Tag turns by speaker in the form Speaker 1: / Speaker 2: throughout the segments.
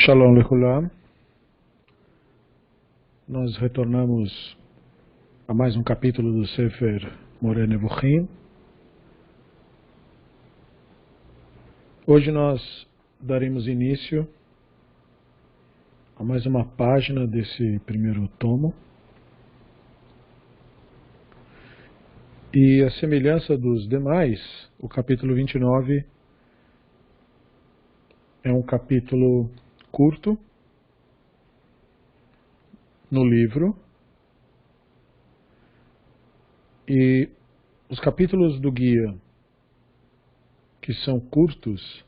Speaker 1: Shalom Lechulam. Nós retornamos a mais um capítulo do Sefer Moreh Nevuchim. Hoje nós daremos início a mais uma página desse primeiro tomo. E a semelhança dos demais, o capítulo 29 é um capítulo curto no livro, e os capítulos do guia que são curtos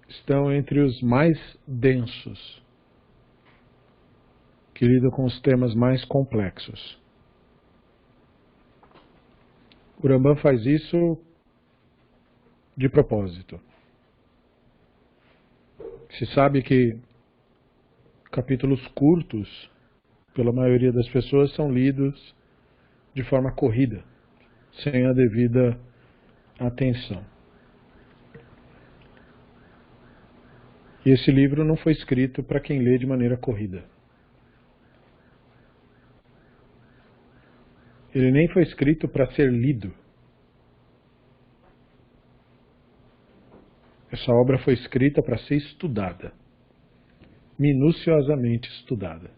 Speaker 1: estão entre os mais densos, que lidam com os temas mais complexos. O Rambam faz isso de propósito. Se sabe que capítulos curtos, pela maioria das pessoas, são lidos de forma corrida, sem a devida atenção. E esse livro não foi escrito para quem lê de maneira corrida. Ele nem foi escrito para ser lido. Essa obra foi escrita para ser estudada, minuciosamente estudada.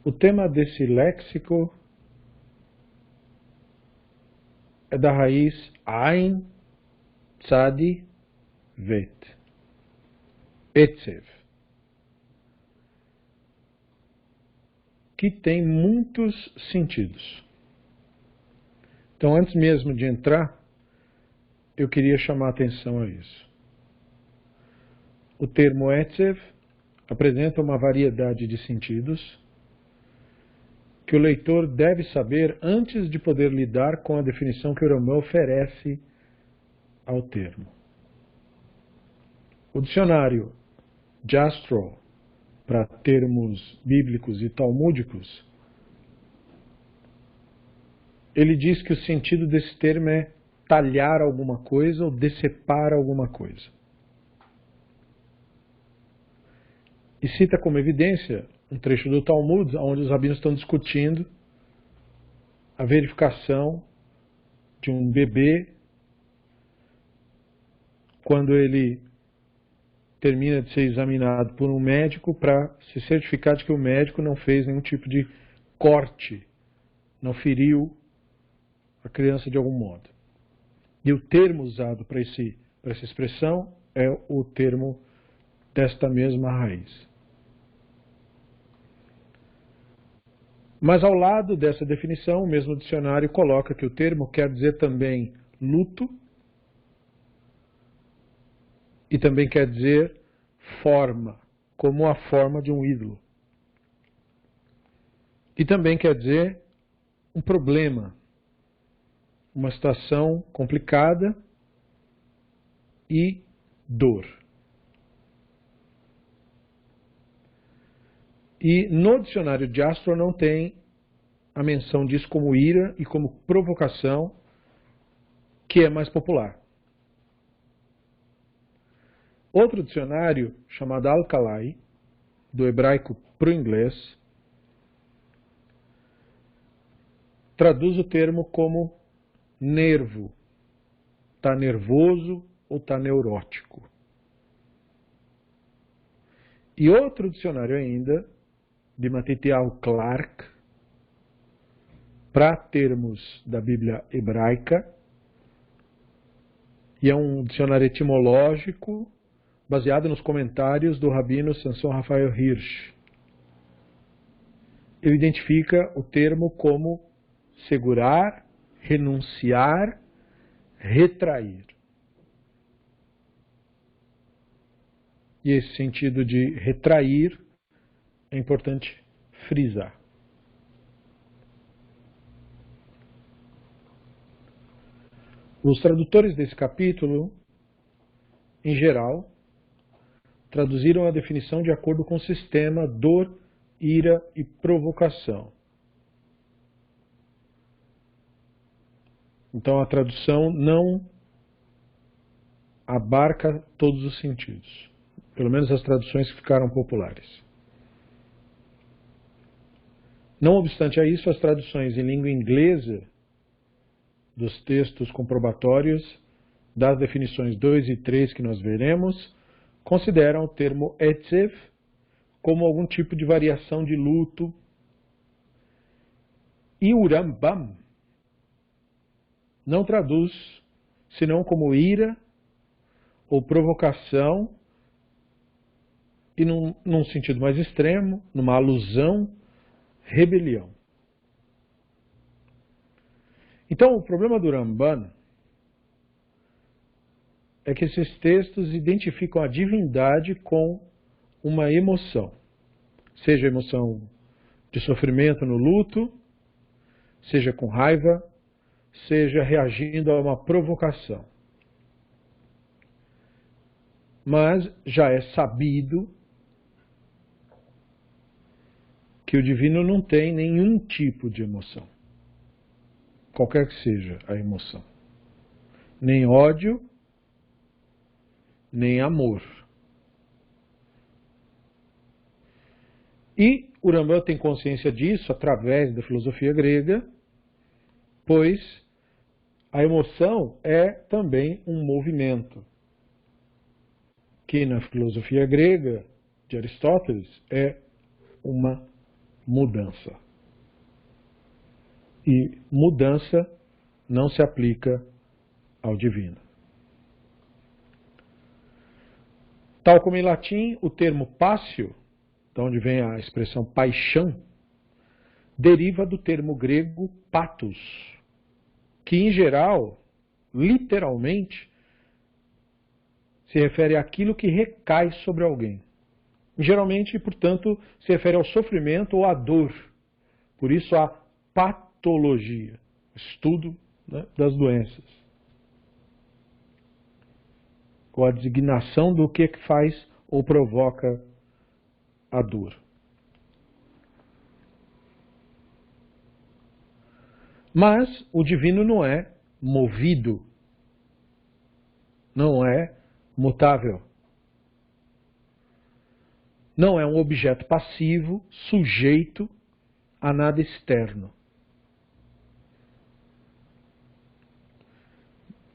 Speaker 1: O tema desse léxico é da raiz Ain, Tzadi, Vet, Etzev, que tem muitos sentidos. Então, antes mesmo de entrar, eu queria chamar a atenção a isso. O termo Etzev apresenta uma variedade de sentidos que o leitor deve saber antes de poder lidar com a definição que o Rambam oferece ao termo. O dicionário Jastrow, para termos bíblicos e talmúdicos, ele diz que o sentido desse termo é talhar alguma coisa ou decepar alguma coisa. E cita como evidência um trecho do Talmud, onde os rabinos estão discutindo a verificação de um bebê quando ele termina de ser examinado por um médico para se certificar de que o médico não fez nenhum tipo de corte, não feriu a criança de algum modo. E o termo usado para essa expressão é o termo desta mesma raiz. Mas ao lado dessa definição, o mesmo dicionário coloca que o termo quer dizer também luto e também quer dizer forma, como a forma de um ídolo. E também quer dizer um problema, uma situação complicada e dor. E no dicionário de Jastrow não tem a menção disso como ira e como provocação, que é mais popular. Outro dicionário, chamado Alkalai, do hebraico para o inglês, traduz o termo como nervo. Está nervoso ou está neurótico. E outro dicionário ainda, de Matityahu Clark, para termos da Bíblia hebraica, e é um dicionário etimológico baseado nos comentários do rabino Samson Raphael Hirsch. Ele identifica o termo como segurar, renunciar, retrair. E esse sentido de retrair é importante frisar. Os tradutores desse capítulo, em geral, traduziram a definição de acordo com o sistema dor, ira e provocação. Então a tradução não abarca todos os sentidos, pelo menos as traduções que ficaram populares. Não obstante a isso, as traduções em língua inglesa dos textos comprobatórios, das definições 2 e 3 que nós veremos, consideram o termo etzev como algum tipo de variação de luto. E o Rambam não traduz senão como ira ou provocação, e num sentido mais extremo, numa alusão, rebelião. Então, o problema do Ramban é que esses textos identificam a divindade com uma emoção, seja emoção de sofrimento no luto, seja com raiva, seja reagindo a uma provocação. Mas já é sabido que o divino não tem nenhum tipo de emoção, qualquer que seja a emoção. Nem ódio, nem amor. E o Rambam tem consciência disso através da filosofia grega, pois a emoção é também um movimento, que na filosofia grega de Aristóteles é uma mudança. E mudança não se aplica ao divino. Tal como em latim, o termo passio, de onde vem a expressão paixão, deriva do termo grego patos, que em geral, literalmente, se refere àquilo que recai sobre alguém. Geralmente, portanto, se refere ao sofrimento ou à dor. Por isso a patologia, estudo, né, das doenças. Ou a designação do que faz ou provoca a dor. Mas o divino não é movido, não é mutável. Não é um objeto passivo, sujeito a nada externo.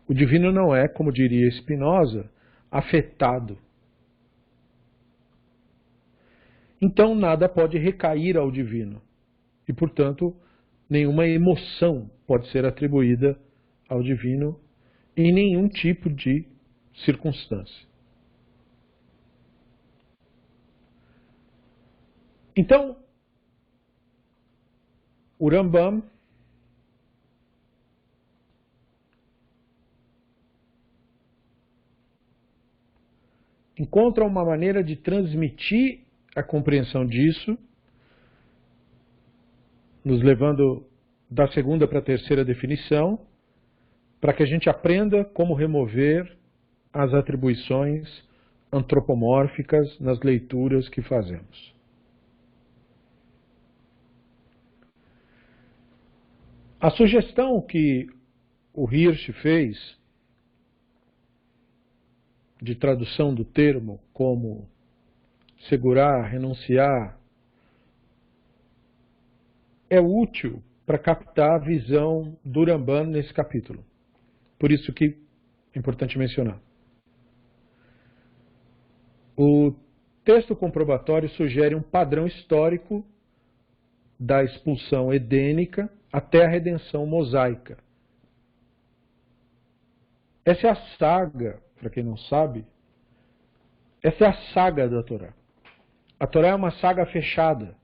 Speaker 1: O divino não é, como diria Spinoza, afetado. Então nada pode recair ao divino. E, portanto, nenhuma emoção pode ser atribuída ao divino em nenhum tipo de circunstância. Então, o Rambam encontra uma maneira de transmitir a compreensão disso, nos levando da segunda para a terceira definição, para que a gente aprenda como remover as atribuições antropomórficas nas leituras que fazemos. A sugestão que o Hirsch fez de tradução do termo como segurar, renunciar, é útil para captar a visão do Rambam nesse capítulo. Por isso que é importante mencionar. O texto comprobatório sugere um padrão histórico da expulsão edênica até a redenção mosaica. Essa é a saga, para quem não sabe, essa é a saga da Torá. A Torá é uma saga fechada.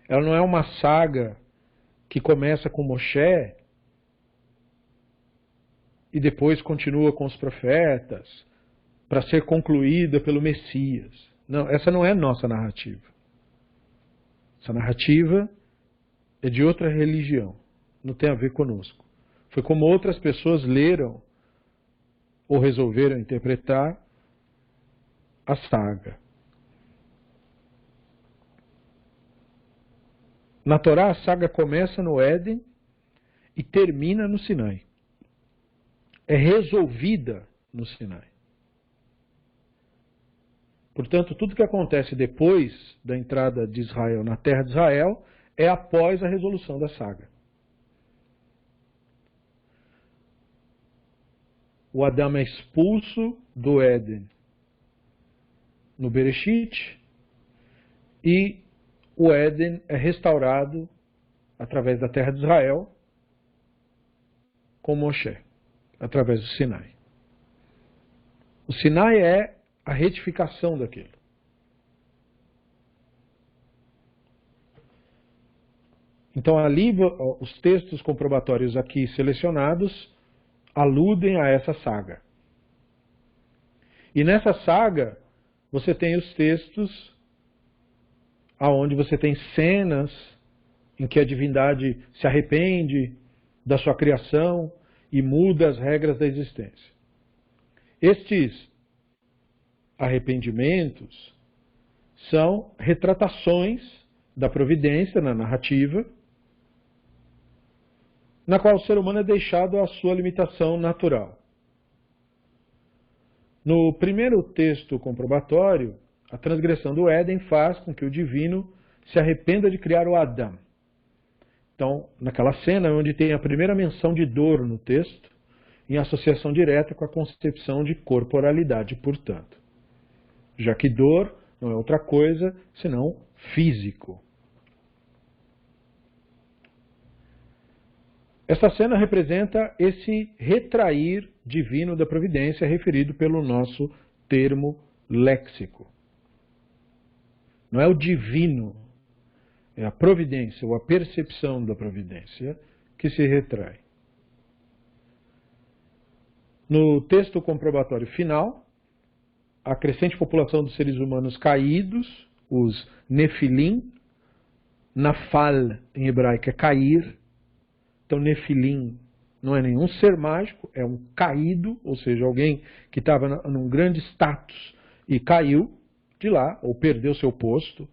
Speaker 1: Ela não é uma saga que começa com Moshe e depois continua com os profetas para ser concluída pelo Messias. Não, essa não é nossa narrativa. Essa narrativa é de outra religião, não tem a ver conosco. Foi como outras pessoas leram ou resolveram interpretar a saga. Na Torá, a saga começa no Éden e termina no Sinai. É resolvida no Sinai. Portanto, tudo que acontece depois da entrada de Israel na terra de Israel é após a resolução da saga. O Adão é expulso do Éden no Bereshit e o Éden é restaurado através da terra de Israel com Moshe, através do Sinai. O Sinai é a retificação daquilo. Então ali os textos comprobatórios aqui selecionados aludem a essa saga. E nessa saga você tem os textos aonde você tem cenas em que a divindade se arrepende da sua criação e muda as regras da existência. Estes arrependimentos são retratações da providência na narrativa, na qual o ser humano é deixado à sua limitação natural. No primeiro texto comprobatório, a transgressão do Éden faz com que o divino se arrependa de criar o Adão. Então, naquela cena onde tem a primeira menção de dor no texto, em associação direta com a concepção de corporalidade, portanto. Já que dor não é outra coisa senão físico. Esta cena representa esse retrair divino da providência referido pelo nosso termo léxico. Não é o divino, é a providência ou a percepção da providência que se retrai. No texto comprobatório final, a crescente população dos seres humanos caídos, os Nefilim, Nafal em hebraico é cair, então Nefilim não é nenhum ser mágico, é um caído, ou seja, alguém que estava num grande status e caiu de lá, ou perdeu seu posto,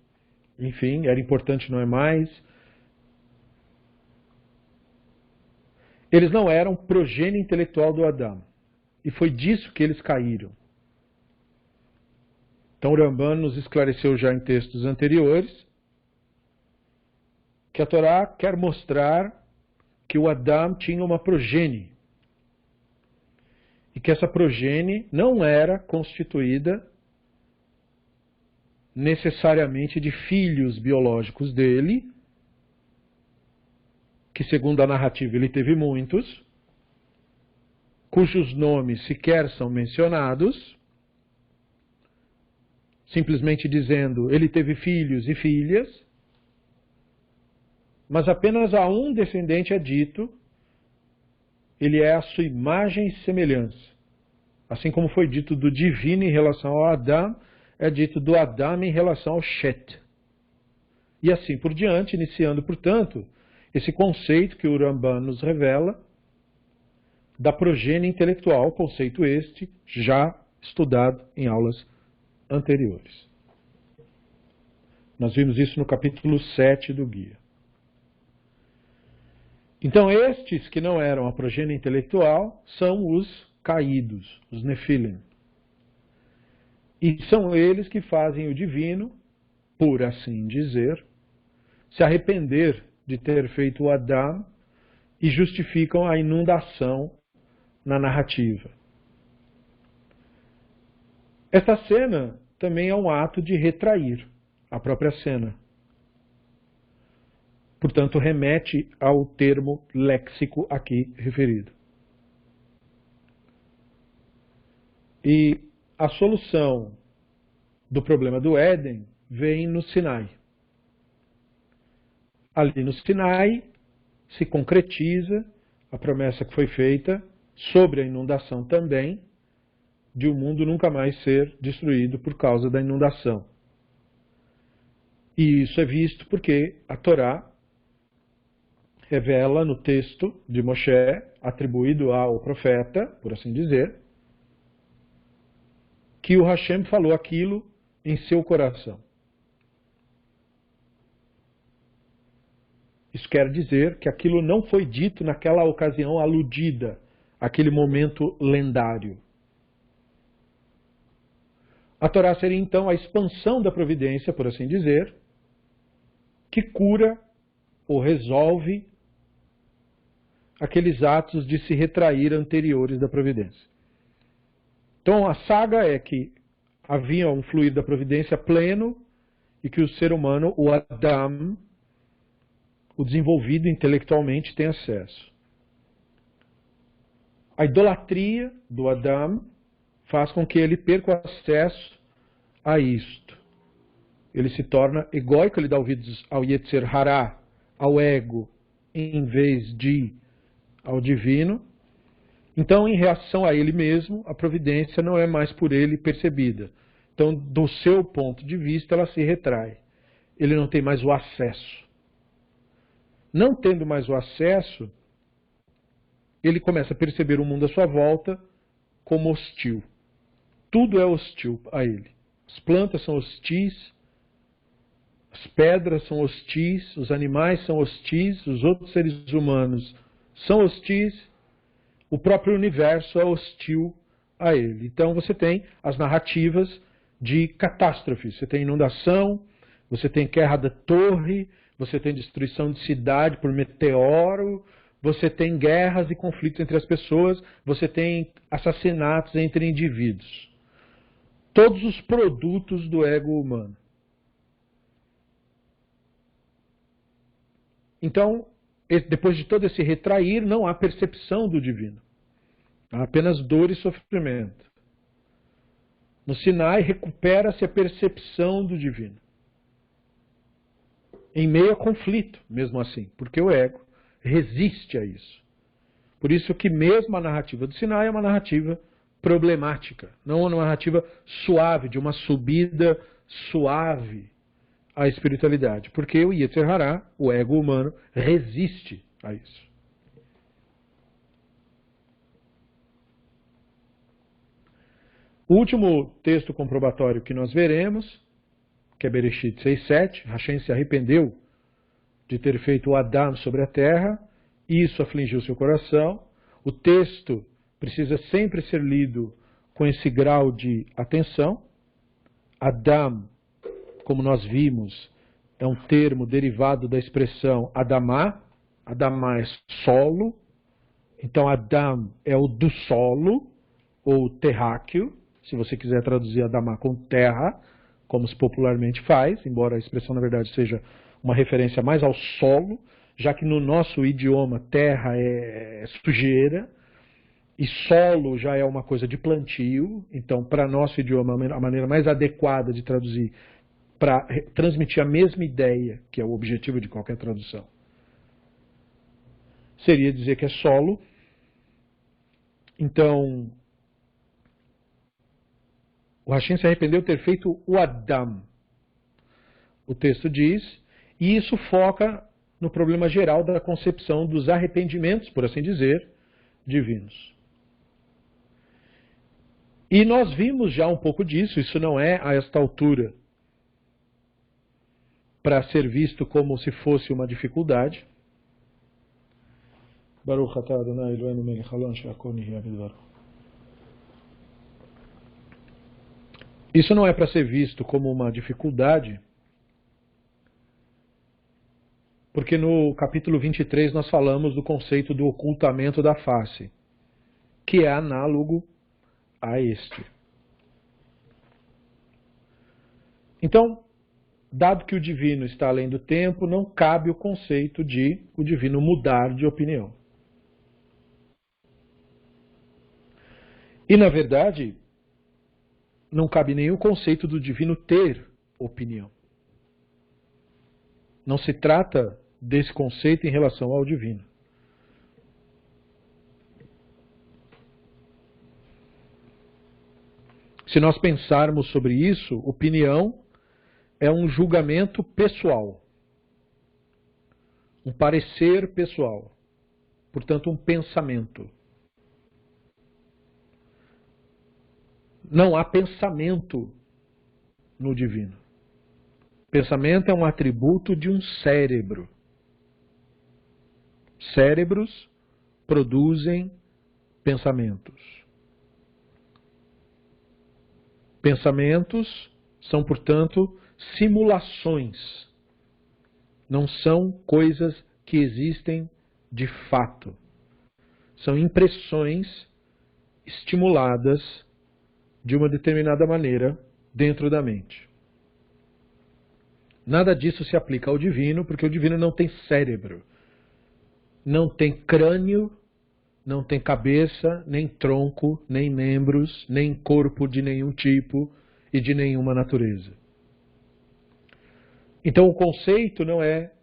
Speaker 1: enfim, era importante, não é mais. Eles não eram progênie intelectual do Adão, e foi disso que eles caíram. Então o Ramban nos esclareceu já em textos anteriores que a Torá quer mostrar que o Adão tinha uma progênie e que essa progênie não era constituída necessariamente de filhos biológicos dele, que segundo a narrativa ele teve muitos, cujos nomes sequer são mencionados, simplesmente dizendo ele teve filhos e filhas, mas apenas a um descendente é dito, ele é a sua imagem e semelhança. Assim como foi dito do divino em relação ao Adão, é dito do Adão em relação ao Shet. E assim por diante, iniciando, portanto, esse conceito que o Ramban nos revela da progênie intelectual, conceito este já estudado em aulas anteriores. Nós vimos isso no capítulo 7 do guia. Então estes que não eram a progênie intelectual são os caídos, os Nefilim. E são eles que fazem o divino, por assim dizer, se arrepender de ter feito o Adão e justificam a inundação na narrativa. Esta cena também é um ato de retrair a própria cena. Portanto, remete ao termo léxico aqui referido. E a solução do problema do Éden vem no Sinai. Ali no Sinai se concretiza a promessa que foi feita sobre a inundação também, de o mundo nunca mais ser destruído por causa da inundação. E isso é visto porque a Torá revela no texto de Moshe, atribuído ao profeta, por assim dizer, que o Hashem falou aquilo em seu coração. Isso quer dizer que aquilo não foi dito naquela ocasião aludida, aquele momento lendário. A Torá seria então a expansão da providência, por assim dizer, que cura ou resolve aqueles atos de se retrair anteriores da providência. Então a saga é que havia um fluir da providência pleno e que o ser humano, o Adam, o desenvolvido intelectualmente, tem acesso. A idolatria do Adam faz com que ele perca o acesso a isto. Ele se torna egóico, ele dá ouvidos ao Yetzer Hará, ao ego, em vez de ao divino. Então, em reação a ele mesmo, a providência não é mais por ele percebida. Então, do seu ponto de vista, ela se retrai. Ele não tem mais o acesso. Não tendo mais o acesso, ele começa a perceber o mundo à sua volta como hostil. Tudo é hostil a ele. As plantas são hostis, as pedras são hostis, os animais são hostis, os outros seres humanos são hostis, o próprio universo é hostil a ele. Então você tem as narrativas de catástrofes. Você tem inundação, você tem queda da torre, você tem destruição de cidade por meteoro, você tem guerras e conflitos entre as pessoas, você tem assassinatos entre indivíduos. Todos os produtos do ego humano. Então, depois de todo esse retrair, não há percepção do divino. Há apenas dor e sofrimento. No Sinai, recupera-se a percepção do divino. Em meio a conflito, mesmo assim, porque o ego resiste a isso. Por isso que mesmo a narrativa do Sinai é uma narrativa problemática, não uma narrativa suave, de uma subida suave à espiritualidade, porque o Yetzer Hará, o ego humano, resiste a isso. O último texto comprobatório que nós veremos, que é Bereshit 6:7, Hashem se arrependeu de ter feito o Adam sobre a terra, isso afligiu seu coração. O texto precisa sempre ser lido com esse grau de atenção. Adam, como nós vimos, é um termo derivado da expressão Adamá. Adamá é solo. Então Adam é o do solo, ou terráqueo, se você quiser traduzir Adamá com terra, como se popularmente faz, embora a expressão na verdade seja uma referência mais ao solo, já que no nosso idioma terra é sujeira, e solo já é uma coisa de plantio. Então, para nosso idioma, a maneira mais adequada de traduzir, para transmitir a mesma ideia, que é o objetivo de qualquer tradução, seria dizer que é solo. Então, o Hashem se arrependeu de ter feito o Adam. O texto diz, e isso foca no problema geral da concepção dos arrependimentos, por assim dizer, divinos. E nós vimos já um pouco disso, isso não é a esta altura para ser visto como se fosse uma dificuldade. Baruch atah Adonai Eloheinu melech haolam she'akol nihya bidvaro. Isso não é para ser visto como uma dificuldade, porque no capítulo 23 nós falamos do conceito do ocultamento da face, que é análogo a este. Então, dado que o divino está além do tempo, não cabe o conceito de o divino mudar de opinião. E, na verdade, não cabe nenhum conceito do divino ter opinião. Não se trata desse conceito em relação ao divino. Se nós pensarmos sobre isso, opinião é um julgamento pessoal, um parecer pessoal, portanto um pensamento. Não há pensamento no divino. Pensamento é um atributo de um cérebro. Cérebros produzem pensamentos. Pensamentos são, portanto, simulações. Não são coisas que existem de fato. São impressões estimuladas de uma determinada maneira dentro da mente. Nada disso se aplica ao divino, porque o divino não tem cérebro, não tem crânio, não tem cabeça, nem tronco, nem membros, nem corpo de nenhum tipo e de nenhuma natureza. Então o conceito não é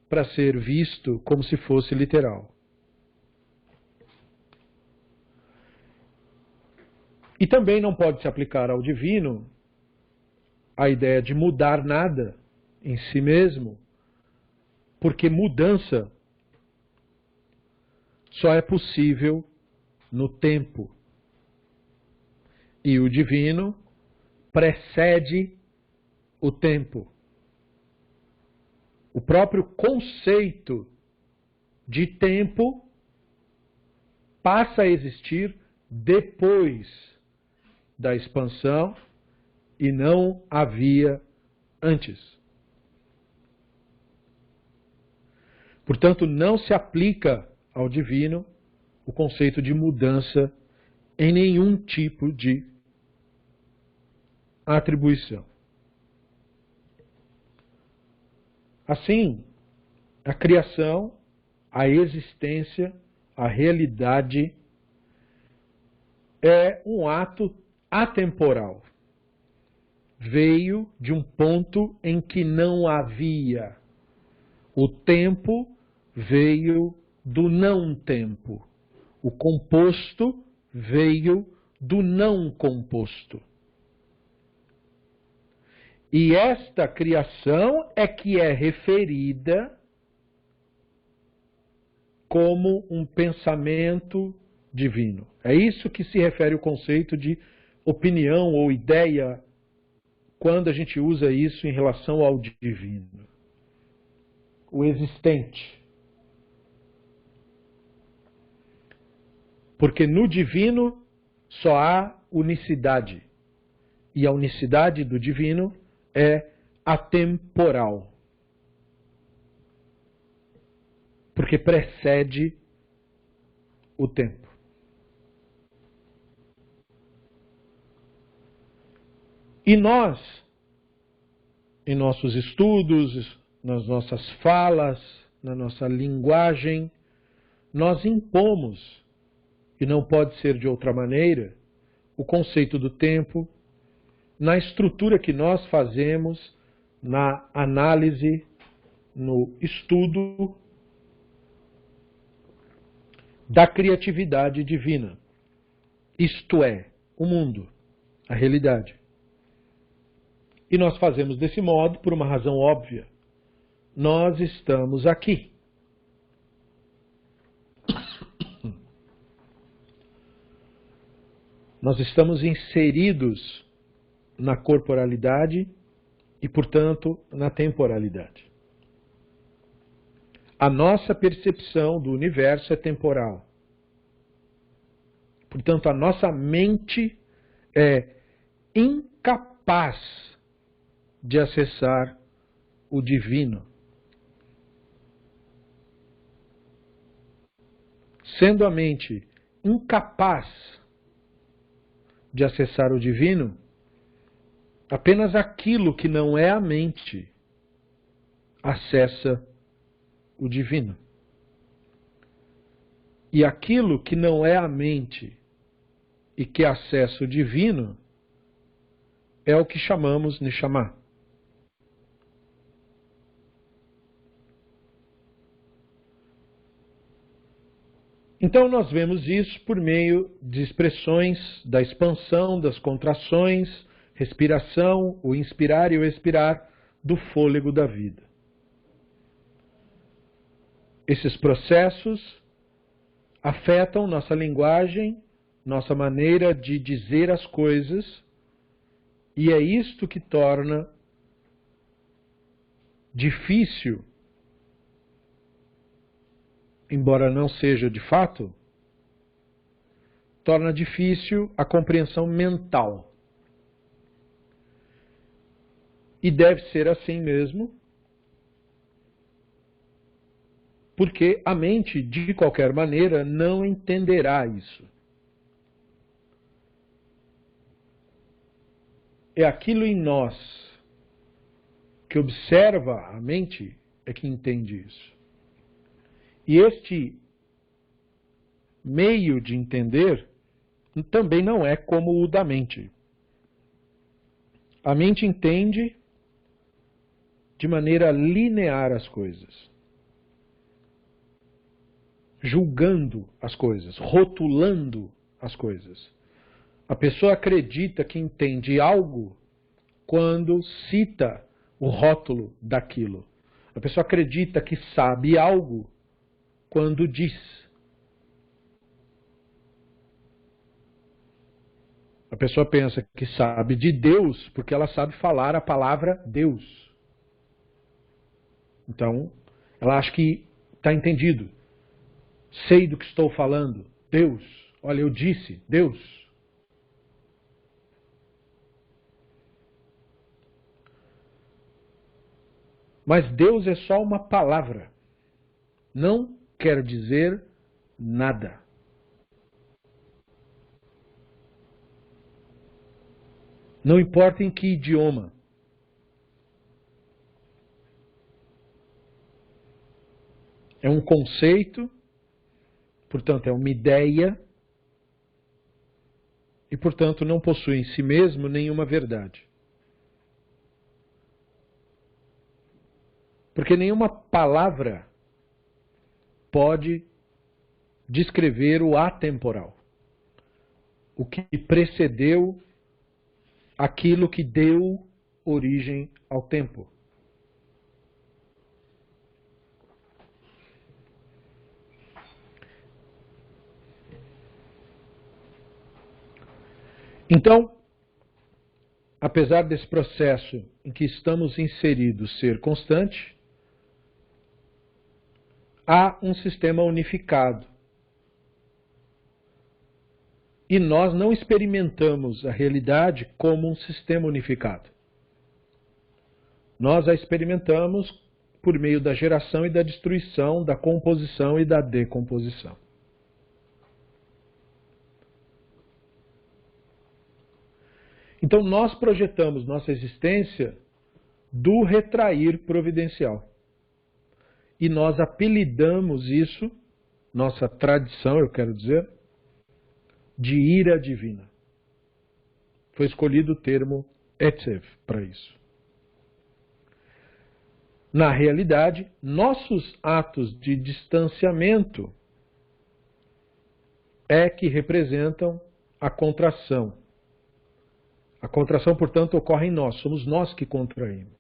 Speaker 1: para ser visto como se fosse literal. E também não pode se aplicar ao divino a ideia de mudar nada em si mesmo, porque mudança só é possível no tempo. E o divino precede o tempo. O próprio conceito de tempo passa a existir depois da expansão e não havia antes. Portanto, não se aplica ao divino o conceito de mudança em nenhum tipo de atribuição. Assim, a criação, a existência, a realidade é um ato atemporal. Veio de um ponto em que não havia. O tempo veio do não tempo. O composto veio do não composto. E esta criação é que é referida como um pensamento divino. É isso que se refere o conceito de opinião ou ideia quando a gente usa isso em relação ao divino. O existente. Porque no divino só há unicidade. E a unicidade do divino é atemporal. Porque precede o tempo. E nós, em nossos estudos, nas nossas falas, na nossa linguagem, nós impomos, e não pode ser de outra maneira, o conceito do tempo na estrutura que nós fazemos, na análise, no estudo da criatividade divina. Isto é, o mundo, a realidade. E nós fazemos desse modo por uma razão óbvia. Nós estamos aqui. Nós estamos inseridos na corporalidade e, portanto, na temporalidade. A nossa percepção do universo é temporal. Portanto, a nossa mente é incapaz de acessar o divino. Sendo a mente incapaz de acessar o divino, apenas aquilo que não é a mente acessa o divino. E aquilo que não é a mente e que acessa o divino é o que chamamos Neshama. Então nós vemos isso por meio de expressões da expansão, das contrações, respiração, o inspirar e o expirar do fôlego da vida. Esses processos afetam nossa linguagem, nossa maneira de dizer as coisas, e é isto que torna difícil embora não seja de fato, torna difícil a compreensão mental. E deve ser assim mesmo, porque a mente, de qualquer maneira, não entenderá isso. É aquilo em nós que observa a mente é que entende isso. E este meio de entender também não é como o da mente. A mente entende de maneira linear as coisas, julgando as coisas, rotulando as coisas. A pessoa acredita que entende algo quando cita o rótulo daquilo. A pessoa acredita que sabe algo quando diz. A pessoa pensa que sabe de Deus porque ela sabe falar a palavra Deus. Então, ela acha que está entendido. Sei do que estou falando. Deus. Olha, eu disse. Deus. Mas Deus é só uma palavra. Não quer dizer nada. Não importa em que idioma. É um conceito, portanto é uma ideia, e portanto não possui em si mesmo nenhuma verdade. Porque nenhuma palavra pode descrever o atemporal, o que precedeu aquilo que deu origem ao tempo. Então, apesar desse processo em que estamos inseridos ser constante, há um sistema unificado. E nós não experimentamos a realidade como um sistema unificado. Nós a experimentamos por meio da geração e da destruição, da composição e da decomposição. Então nós projetamos nossa existência do retrair providencial. E nós apelidamos isso, nossa tradição, eu quero dizer, de ira divina. Foi escolhido o termo Etzev para isso. Na realidade, nossos atos de distanciamento é que representam a contração. A contração, portanto, ocorre em nós, somos nós que contraímos,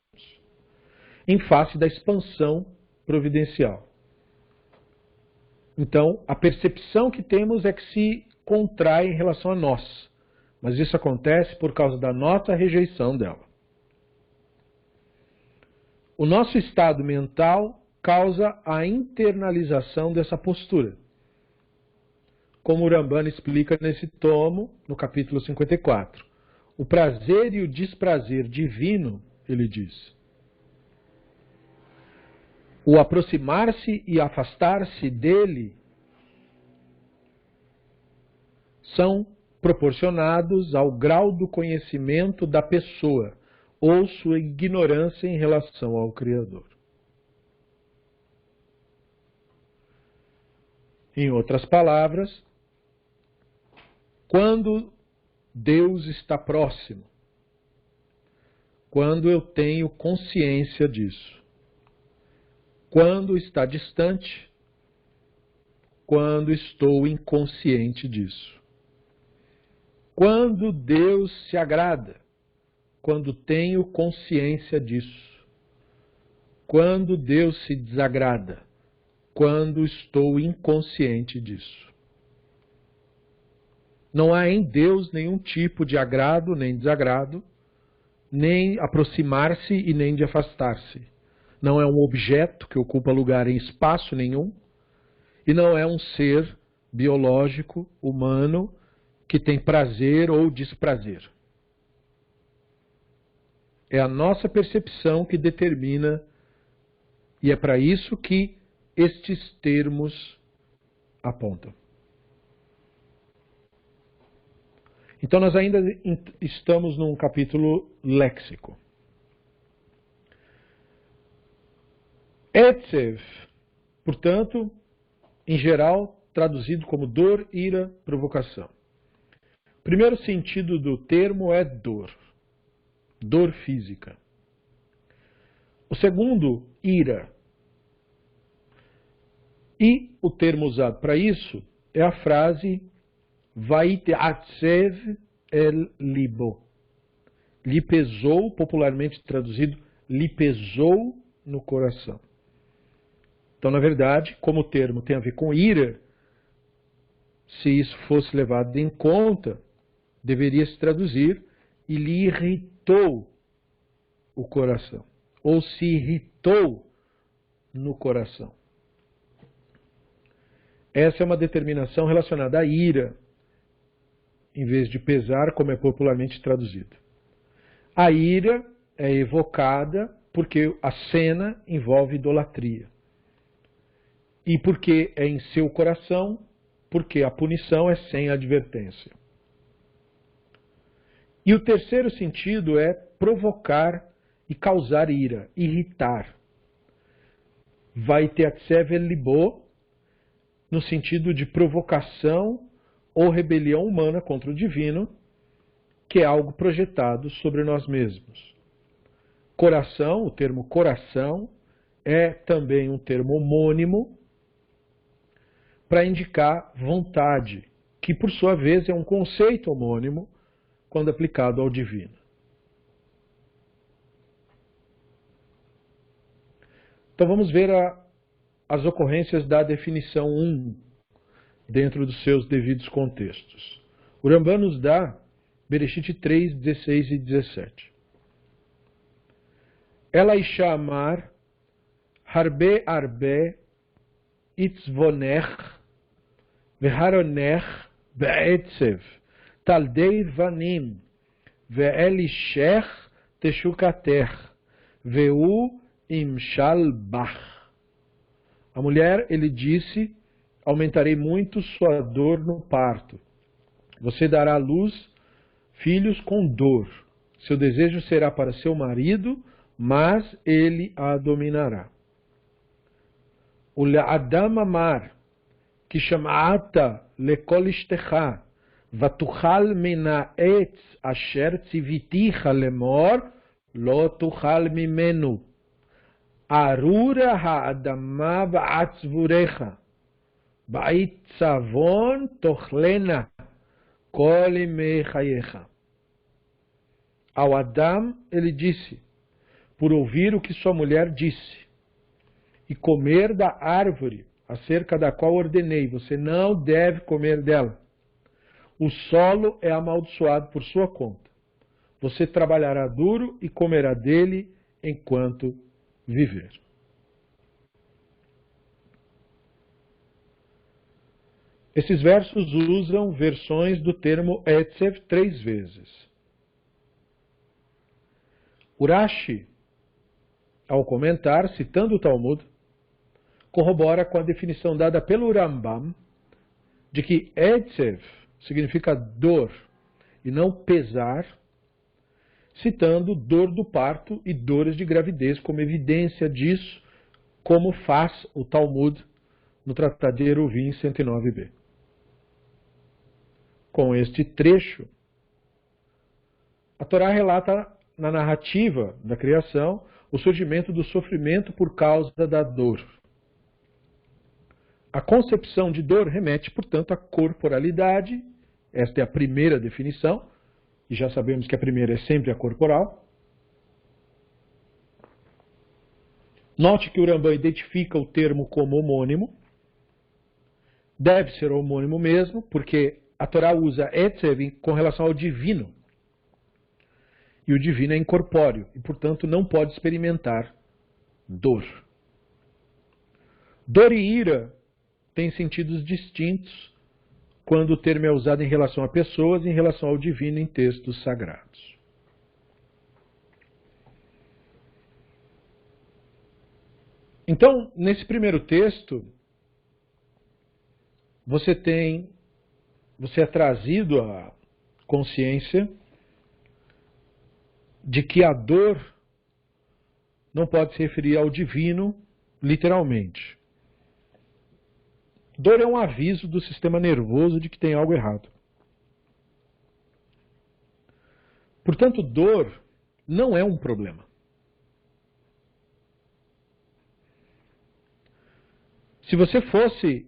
Speaker 1: em face da expansão providencial. Então, a percepção que temos é que se contrai em relação a nós, mas isso acontece por causa da nossa rejeição dela. O nosso estado mental causa a internalização dessa postura, como o Rambana explica nesse tomo, no capítulo 54. O prazer e o desprazer divino, ele diz, o aproximar-se e afastar-se dele são proporcionados ao grau do conhecimento da pessoa ou sua ignorância em relação ao Criador. Em outras palavras, quando Deus está próximo, quando eu tenho consciência disso, quando está distante, quando estou inconsciente disso. Quando Deus se agrada, quando tenho consciência disso. Quando Deus se desagrada, quando estou inconsciente disso. Não há em Deus nenhum tipo de agrado nem desagrado, nem aproximar-se e nem de afastar-se. Não é um objeto que ocupa lugar em espaço nenhum e não é um ser biológico, humano, que tem prazer ou desprazer. É a nossa percepção que determina, e é para isso que estes termos apontam. Então nós ainda estamos num capítulo léxico. Etzev, portanto, em geral, traduzido como dor, ira, provocação. O primeiro sentido do termo é dor. Dor física. O segundo, ira. E o termo usado para isso é a frase Vaiteatzev el libo. Lhe pesou, popularmente traduzido, lhe pesou no coração. Então, na verdade, como o termo tem a ver com ira, se isso fosse levado em conta, deveria se traduzir e lhe irritou o coração. Ou se irritou no coração. Essa é uma determinação relacionada à ira, em vez de pesar, como é popularmente traduzido. A ira é evocada porque a cena envolve idolatria. E porque é em seu coração, porque a punição é sem advertência. E o terceiro sentido é provocar e causar ira, irritar. Vaiteatzev el libo, no sentido de provocação ou rebelião humana contra o divino, que é algo projetado sobre nós mesmos. Coração, o termo coração, é também um termo homônimo para indicar vontade, que por sua vez é um conceito homônimo quando aplicado ao divino. Então vamos ver as ocorrências da definição 1 dentro dos seus devidos contextos. O Rambam nos dá Bereshit 3, 16 e 17. Ela isha amar harbe arbe itzvonech veharonech be'etzev taldei vanim ve'elishech teshukatech ve'u imshal bach. A mulher, ele disse, aumentarei muito sua dor no parto. Você dará à luz filhos com dor. Seu desejo será para seu marido, mas ele a dominará. O Adam amar, que chamata lekol ishtecha, vatuchal mina etz asher tziviticha lemor, lo tuchal mimenu. Arura ha'adama va'atzvurecha. Bait tzavon tochlena kol imei chayecha. Ao Adam ele disse, por ouvir o que sua mulher disse, e comer da árvore acerca da qual ordenei, você não deve comer dela. O solo é amaldiçoado por sua conta. Você trabalhará duro e comerá dele enquanto viver. Esses versos usam versões do termo Etzev 3 vezes. Urashi, ao comentar, citando o Talmud, corrobora com a definição dada pelo Rambam de que Etzev significa dor e não pesar, citando dor do parto e dores de gravidez como evidência disso, como faz o Talmud no Tratado de Eruvin 109b. Com este trecho, a Torá relata na narrativa da criação o surgimento do sofrimento por causa da dor. A concepção de dor remete, portanto, à corporalidade. Esta é a primeira definição, e já sabemos que a primeira é sempre a corporal. Note que o Rambam identifica o termo como homônimo. Deve ser homônimo mesmo, porque a Torá usa Etzev com relação ao divino. E o divino é incorpóreo, e portanto não pode experimentar dor. Dor e ira tem sentidos distintos quando o termo é usado em relação a pessoas e em relação ao divino em textos sagrados. Então, nesse primeiro texto, você é trazido à consciência de que a dor não pode se referir ao divino literalmente. Dor é um aviso do sistema nervoso de que tem algo errado. Portanto, dor não é um problema. Se você fosse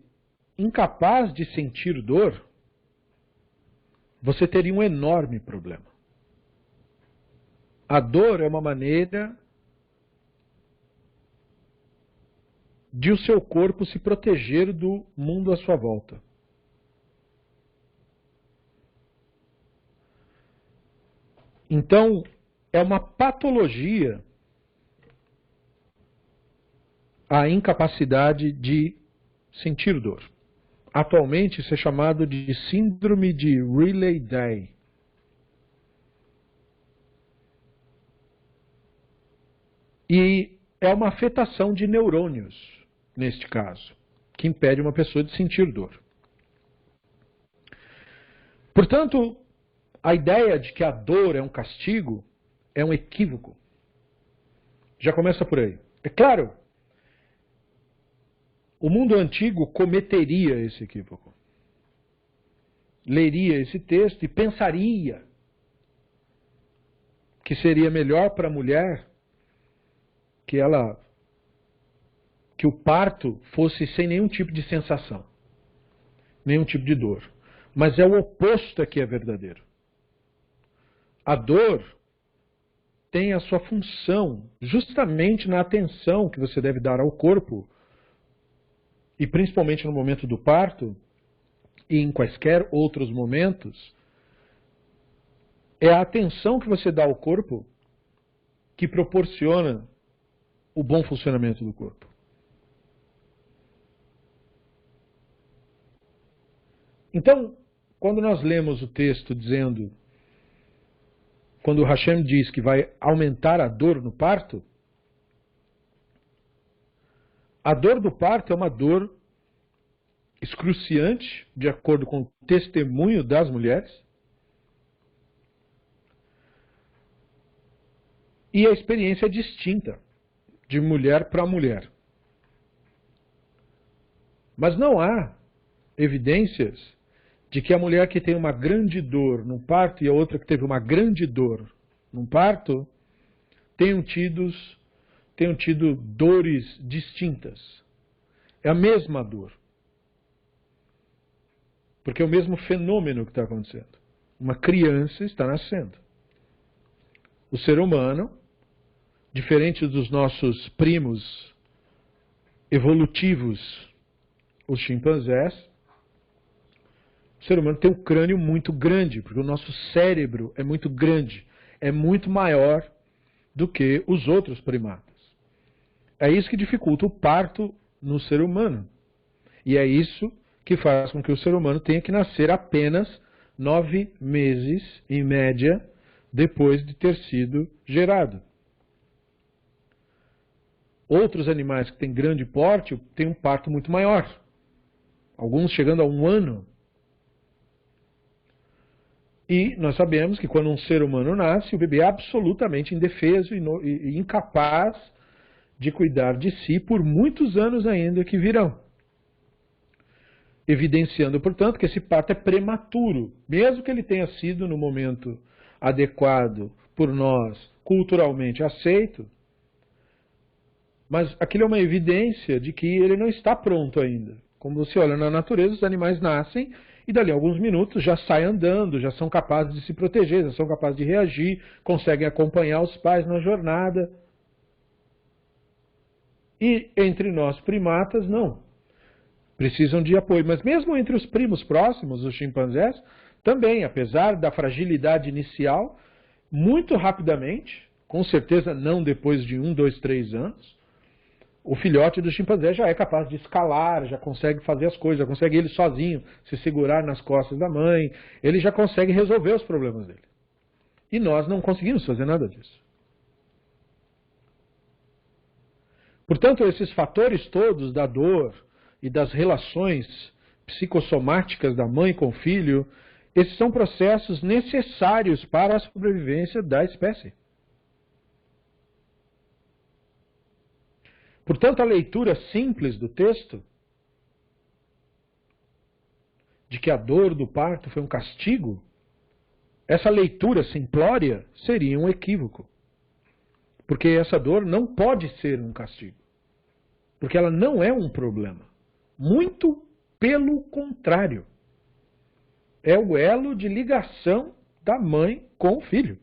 Speaker 1: incapaz de sentir dor, você teria um enorme problema. A dor é uma maneira de o seu corpo se proteger do mundo à sua volta. Então, é uma patologia a incapacidade de sentir dor. Atualmente, isso é chamado de síndrome de Riley-Day. E é uma afetação de neurônios, neste caso, que impede uma pessoa de sentir dor. Portanto, a ideia de que a dor é um castigo é um equívoco. Já começa por aí. É claro, o mundo antigo cometeria esse equívoco. Leria esse texto e pensaria que seria melhor para a mulher que o parto fosse sem nenhum tipo de sensação, nenhum tipo de dor. Mas é o oposto que é verdadeiro. A dor tem a sua função justamente na atenção que você deve dar ao corpo, e principalmente no momento do parto, e em quaisquer outros momentos, é a atenção que você dá ao corpo que proporciona o bom funcionamento do corpo. Então, quando nós lemos o texto dizendo, quando o Hashem diz que vai aumentar a dor no parto, a dor do parto é uma dor excruciante, de acordo com o testemunho das mulheres, e a experiência é distinta de mulher para mulher. Mas não há evidências de que a mulher que tem uma grande dor no parto e a outra que teve uma grande dor no parto tenham tido dores distintas. É a mesma dor. Porque é o mesmo fenômeno que está acontecendo. Uma criança está nascendo. O ser humano, diferente dos nossos primos evolutivos, os chimpanzés, o ser humano tem um crânio muito grande, porque o nosso cérebro é muito grande, é muito maior do que os outros primatas. É isso que dificulta o parto no ser humano. E é isso que faz com que o ser humano tenha que nascer apenas 9 meses, em média, depois de ter sido gerado. Outros animais que têm grande porte têm um parto muito maior. Alguns chegando a 1 ano. E nós sabemos que quando um ser humano nasce, o bebê é absolutamente indefeso e incapaz de cuidar de si por muitos anos ainda que virão. Evidenciando, portanto, que esse parto é prematuro, mesmo que ele tenha sido no momento adequado por nós, culturalmente aceito, mas aquilo é uma evidência de que ele não está pronto ainda. Como você olha na natureza, os animais nascem e dali a alguns minutos já saem andando, já são capazes de se proteger, já são capazes de reagir, conseguem acompanhar os pais na jornada. E entre nós primatas, não. Precisam de apoio. Mas mesmo entre os primos próximos, os chimpanzés, também, apesar da fragilidade inicial, muito rapidamente, com certeza não depois de 1, 2, 3 anos, O filhote do chimpanzé já é capaz de escalar, já consegue fazer as coisas, já consegue ele sozinho se segurar nas costas da mãe, ele já consegue resolver os problemas dele. E nós não conseguimos fazer nada disso. Portanto, esses fatores todos da dor e das relações psicossomáticas da mãe com o filho, esses são processos necessários para a sobrevivência da espécie. Portanto, a leitura simples do texto, de que a dor do parto foi um castigo, essa leitura simplória seria um equívoco. Porque essa dor não pode ser um castigo. Porque ela não é um problema. Muito pelo contrário. É o elo de ligação da mãe com o filho.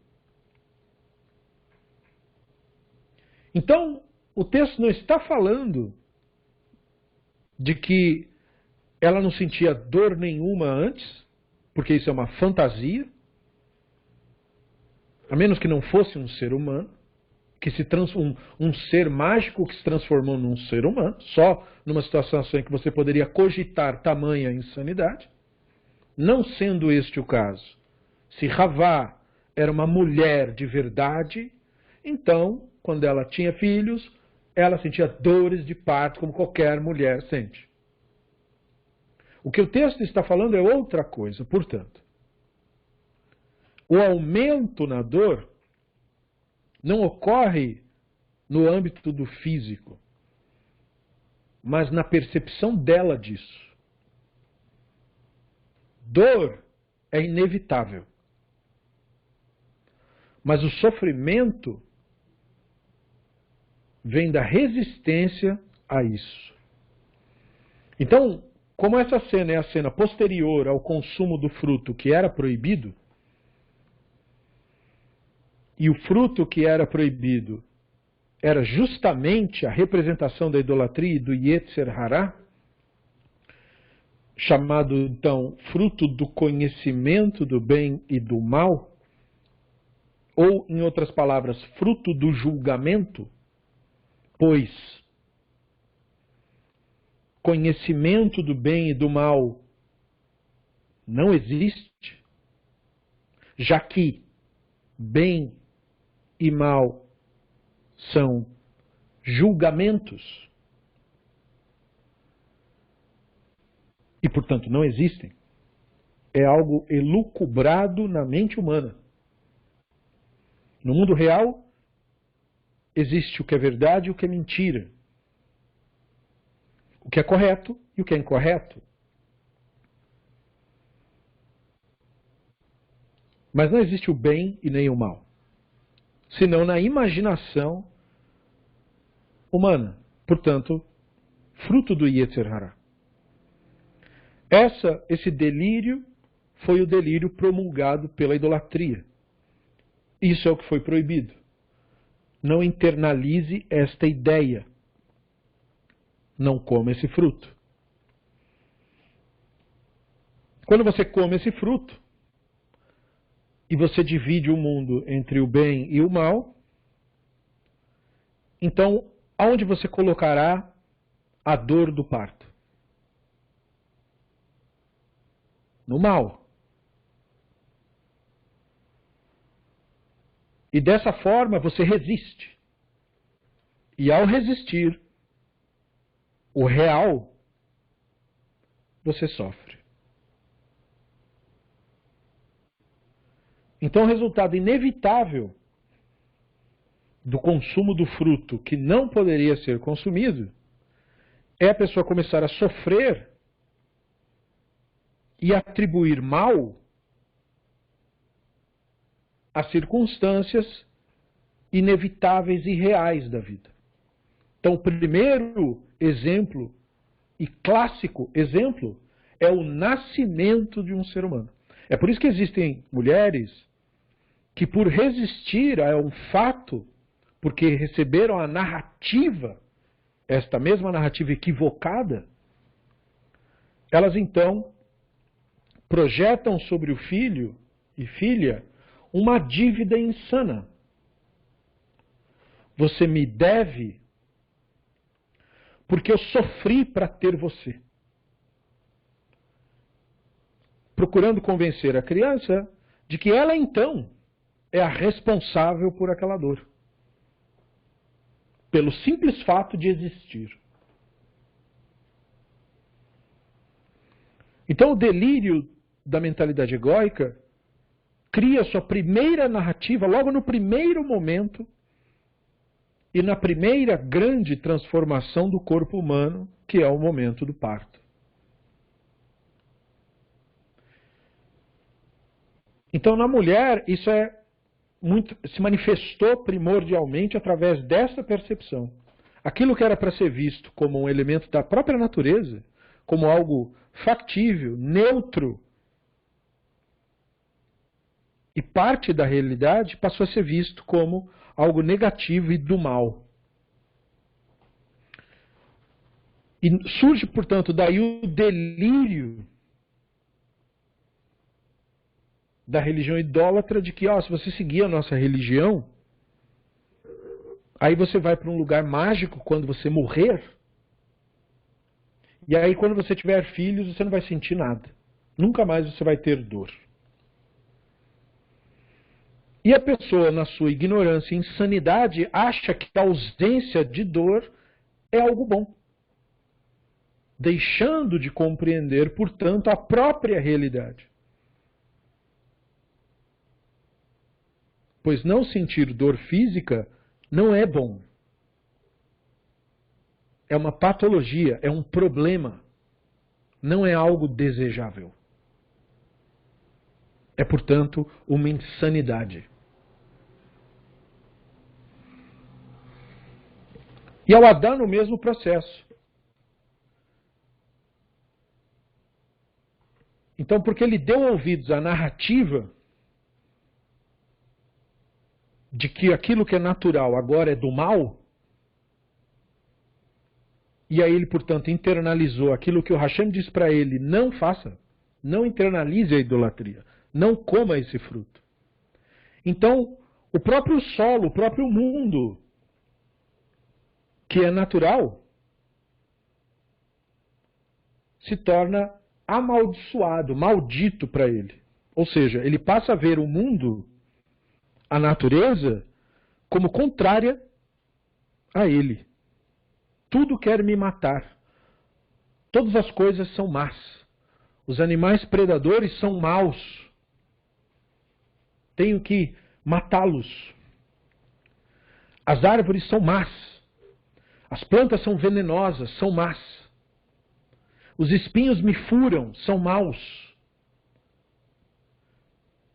Speaker 1: Então, o texto não está falando de que ela não sentia dor nenhuma antes, porque isso é uma fantasia, a menos que não fosse um ser humano, que um ser mágico que se transformou num ser humano, só numa situação em que você poderia cogitar tamanha insanidade. Não sendo este o caso, se Havá era uma mulher de verdade, então, quando ela tinha filhos, ela sentia dores de parto como qualquer mulher sente. O que o texto está falando é outra coisa, portanto. O aumento na dor não ocorre no âmbito do físico, mas na percepção dela disso. Dor é inevitável, mas o sofrimento vem da resistência a isso. Então, como essa cena é a cena posterior ao consumo do fruto que era proibido, e o fruto que era proibido era justamente a representação da idolatria e do Yetzer Hará, chamado então fruto do conhecimento do bem e do mal, ou, em outras palavras, fruto do julgamento, pois conhecimento do bem e do mal não existe, já que bem e mal são julgamentos e, portanto, não existem. É algo elucubrado na mente humana. No mundo real, existe o que é verdade e o que é mentira. O que é correto e o que é incorreto. Mas não existe o bem e nem o mal, senão na imaginação humana. Portanto, fruto do Yetzer Hará. Esse delírio foi o delírio promulgado pela idolatria. Isso é o que foi proibido. Não internalize esta ideia. Não coma esse fruto. Quando você come esse fruto, e você divide o mundo entre o bem e o mal, então, aonde você colocará a dor do parto? No mal. E dessa forma você resiste. E ao resistir, o real, você sofre. Então, o resultado inevitável do consumo do fruto que não poderia ser consumido é a pessoa começar a sofrer e atribuir mal às circunstâncias inevitáveis e reais da vida. Então, o primeiro exemplo e clássico exemplo é o nascimento de um ser humano. É por isso que existem mulheres que, por resistir a um fato, porque receberam a narrativa, esta mesma narrativa equivocada, elas então projetam sobre o filho e filha uma dívida insana. Você me deve porque eu sofri para ter você. Procurando convencer a criança de que ela, então, é a responsável por aquela dor. Pelo simples fato de existir. Então, o delírio da mentalidade egóica cria sua primeira narrativa logo no primeiro momento e na primeira grande transformação do corpo humano, que é o momento do parto. Então, na mulher, isso se manifestou primordialmente através dessa percepção. Aquilo que era para ser visto como um elemento da própria natureza, como algo factível, neutro e parte da realidade, passou a ser visto como algo negativo e do mal. E surge, portanto, daí o delírio da religião idólatra de que, se você seguir a nossa religião, aí você vai para um lugar mágico quando você morrer, e aí quando você tiver filhos você não vai sentir nada. Nunca mais você vai ter dor. E a pessoa, na sua ignorância e insanidade, acha que a ausência de dor é algo bom, deixando de compreender, portanto, a própria realidade. Pois não sentir dor física não é bom. É uma patologia, é um problema. Não é algo desejável. É, portanto, uma insanidade. E ao Adão, no mesmo processo. Então, porque ele deu ouvidos à narrativa de que aquilo que é natural agora é do mal, e aí ele, portanto, internalizou aquilo que o Hashem diz para ele: não faça, não internalize a idolatria, não coma esse fruto. Então, o próprio solo, o próprio mundo, que é natural, se torna amaldiçoado, maldito para ele. Ou seja, ele passa a ver o mundo, a natureza, como contrária a ele. Tudo quer me matar. Todas as coisas são más. Os animais predadores são maus. Tenho que matá-los. As árvores são más. As plantas são venenosas, são más. Os espinhos me furam, são maus.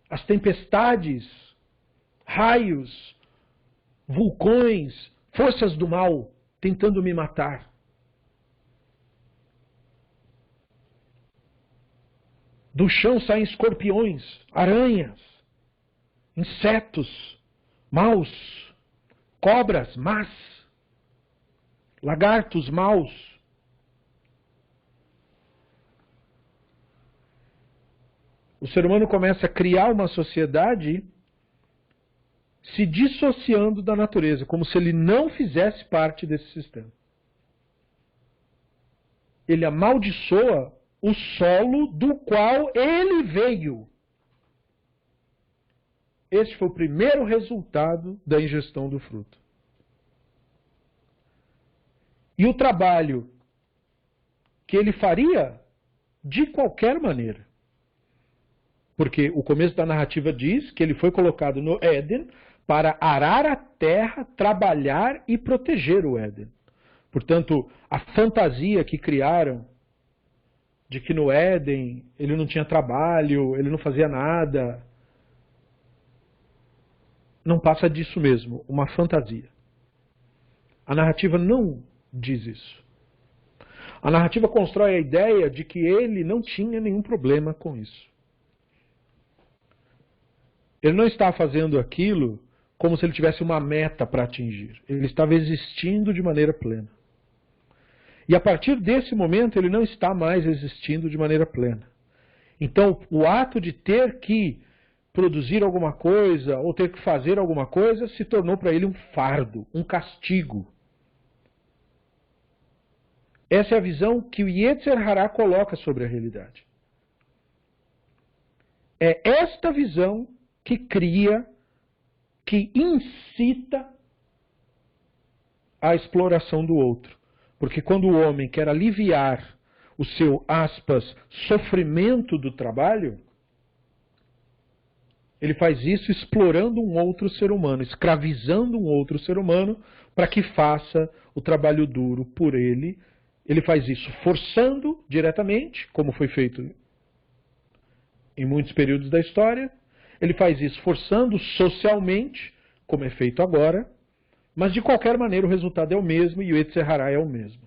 Speaker 1: As tempestades, raios, vulcões, forças do mal tentando me matar. Do chão saem escorpiões, aranhas, insetos maus, cobras más, lagartos maus. O ser humano começa a criar uma sociedade se dissociando da natureza, como se ele não fizesse parte desse sistema. Ele amaldiçoa o solo do qual ele veio. Este foi o primeiro resultado da ingestão do fruto. E o trabalho que ele faria de qualquer maneira. Porque o começo da narrativa diz que ele foi colocado no Éden para arar a terra, trabalhar e proteger o Éden. Portanto, a fantasia que criaram de que no Éden ele não tinha trabalho, ele não fazia nada, não passa disso mesmo, uma fantasia. A narrativa não diz isso. A narrativa constrói a ideia de que ele não tinha nenhum problema com isso. Ele não está fazendo aquilo como se ele tivesse uma meta para atingir. Ele estava existindo de maneira plena. E a partir desse momento ele não está mais existindo de maneira plena. Então o ato de ter que produzir alguma coisa ou ter que fazer alguma coisa se tornou para ele um fardo, um castigo. Essa é a visão que o Yetzer Hará coloca sobre a realidade. É esta visão que cria, que incita a exploração do outro. Porque quando o homem quer aliviar o seu, aspas, sofrimento do trabalho, ele faz isso explorando um outro ser humano, escravizando um outro ser humano para que faça o trabalho duro por ele. Ele faz isso forçando diretamente, como foi feito em muitos períodos da história. Ele faz isso forçando socialmente, como é feito agora. Mas de qualquer maneira o resultado é o mesmo e o Yetzer Hará é o mesmo.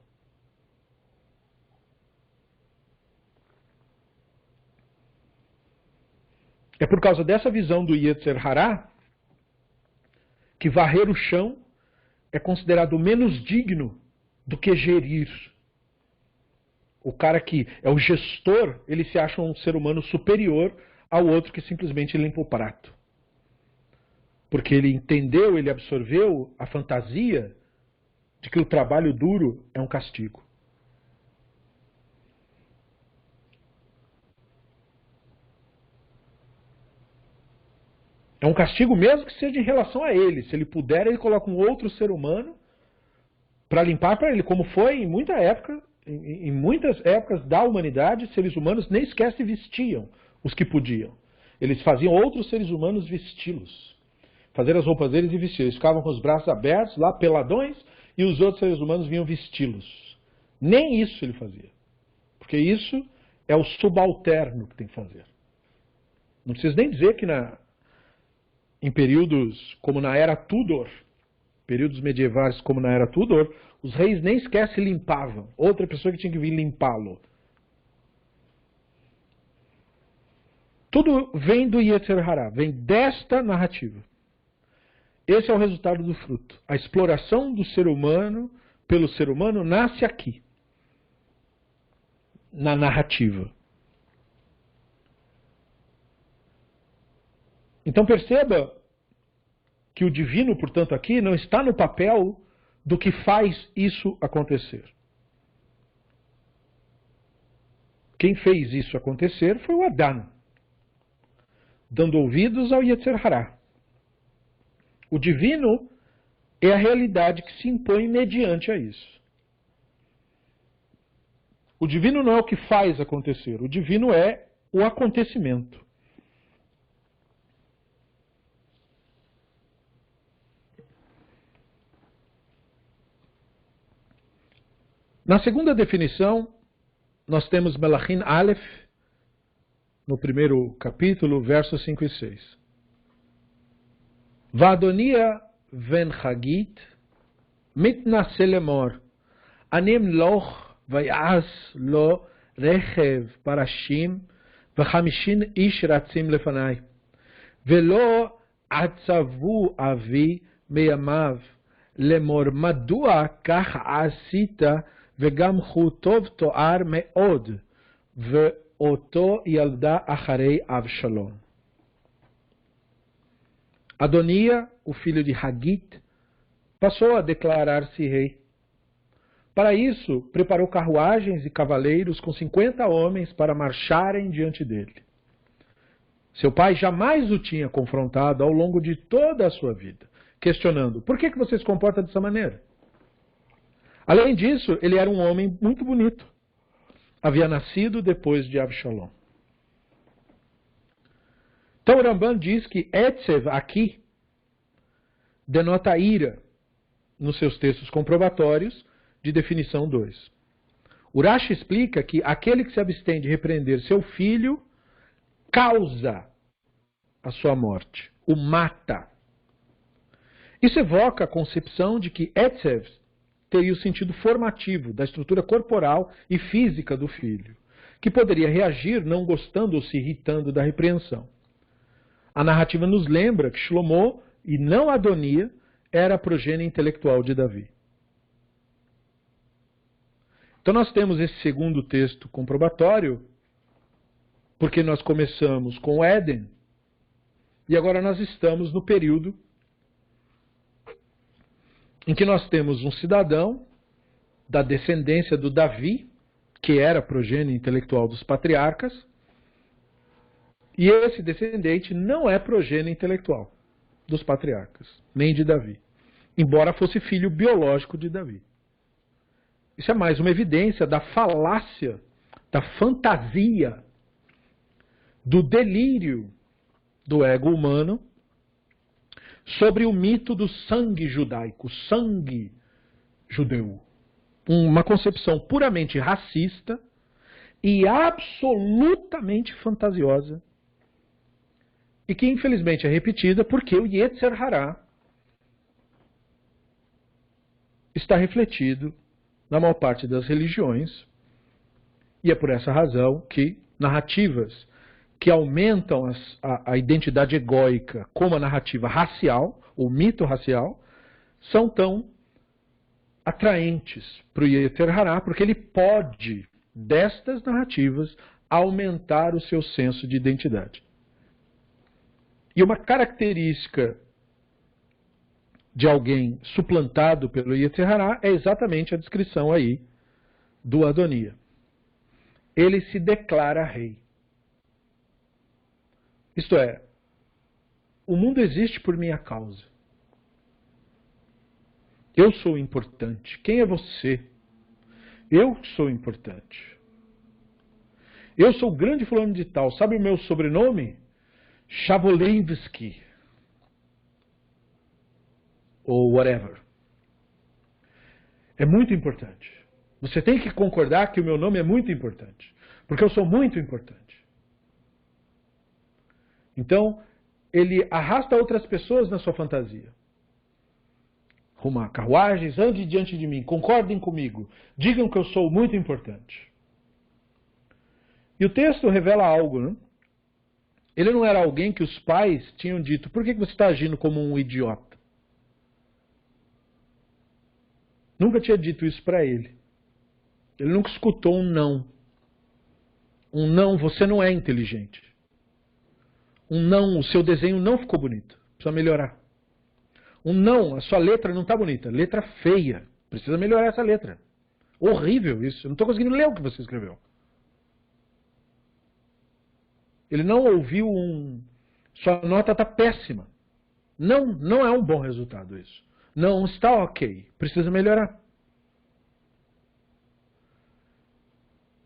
Speaker 1: É por causa dessa visão do Yetzer Hará que varrer o chão é considerado menos digno do que gerir. O cara que é o gestor, ele se acha um ser humano superior ao outro que simplesmente limpa o prato. Porque ele entendeu, ele absorveu a fantasia de que o trabalho duro é um castigo. É um castigo mesmo que seja em relação a ele. Se ele puder, ele coloca um outro ser humano para limpar para ele, como foi em muitas épocas da humanidade, seres humanos nem sequer se vestiam os que podiam. Eles faziam outros seres humanos vesti-los. Fazer as roupas deles e vestir. Eles ficavam com os braços abertos, lá peladões, e os outros seres humanos vinham vesti-los. Nem isso ele fazia. Porque isso é o subalterno que tem que fazer. Não preciso nem dizer que em períodos como na Era Tudor, períodos medievais como na Era Tudor, os reis nem sequer se limpavam. Outra pessoa que tinha que vir limpá-lo. Tudo vem do Yetzer Hará, vem desta narrativa. Esse é o resultado do fruto. A exploração do ser humano pelo ser humano nasce aqui, na narrativa. Então perceba que o divino, portanto, aqui não está no papel do que faz isso acontecer. Quem fez isso acontecer foi o Adão, dando ouvidos ao Yetzer Hará. O divino é a realidade que se impõe mediante a isso. O divino não é o que faz acontecer, o divino é o acontecimento. Na segunda definição, nós temos Melachim Aleph, no primeiro capítulo, versos 5 e 6. Vadonia ven Hagit, mitnase lemor, anim loch vayas lo rechev parashim, v'chamishin ish ratzim lefanai, velo atzavu avi meyamav, lemor madua kach asita, וגם הוא טוב תואר מאוד, ואותו ילדה אחרי אבשלום. Adonia, o filho de Hagit, passou a declarar-se rei. Para isso, preparou carruagens e cavaleiros com 50 homens para marcharem diante dele. Seu pai jamais o tinha confrontado ao longo de toda a sua vida, questionando, por que você se comporta dessa maneira? Além disso, ele era um homem muito bonito. Havia nascido depois de Avshalom. Então o Ramban diz que Etzev aqui denota ira nos seus textos comprobatórios de definição 2. O Rashi explica que aquele que se abstém de repreender seu filho causa a sua morte, o mata. Isso evoca a concepção de que Etzev teria o sentido formativo da estrutura corporal e física do filho, que poderia reagir não gostando ou se irritando da repreensão. A narrativa nos lembra que Shlomo, e não Adonia, era a progênie intelectual de Davi. Então nós temos esse segundo texto comprobatório, porque nós começamos com o Éden, e agora nós estamos no período em que nós temos um cidadão da descendência do Davi, que era progênie intelectual dos patriarcas, e esse descendente não é progênie intelectual dos patriarcas, nem de Davi, embora fosse filho biológico de Davi. Isso é mais uma evidência da falácia, da fantasia, do delírio do ego humano sobre o mito do sangue judaico, sangue judeu. Uma concepção puramente racista e absolutamente fantasiosa, e que infelizmente é repetida porque o Yetzer Hará está refletido na maior parte das religiões, e é por essa razão que narrativas que aumentam a identidade egóica, como a narrativa racial, o mito racial, são tão atraentes para o Yetzer Hará, porque ele pode, destas narrativas, aumentar o seu senso de identidade. E uma característica de alguém suplantado pelo Yetzer Hará é exatamente a descrição aí do Adonia. Ele se declara rei. Isto é, o mundo existe por minha causa. Eu sou importante. Quem é você? Eu sou importante. Eu sou o grande fulano de tal. Sabe o meu sobrenome? Chavolensky. Ou whatever. É muito importante. Você tem que concordar que o meu nome é muito importante. Porque eu sou muito importante. Então, ele arrasta outras pessoas na sua fantasia. Rumo a carruagens, ande diante de mim, concordem comigo, digam que eu sou muito importante. E o texto revela algo, né? Ele não era alguém que os pais tinham dito, por que você está agindo como um idiota? Nunca tinha dito isso para ele. Ele nunca escutou um não. Um não, você não é inteligente. Um não, o seu desenho não ficou bonito, precisa melhorar. Um não, a sua letra não está bonita, letra feia, precisa melhorar essa letra. Horrível isso, eu não estou conseguindo ler o que você escreveu. Ele não ouviu sua nota está péssima. Não, não é um bom resultado isso. Não está ok, precisa melhorar.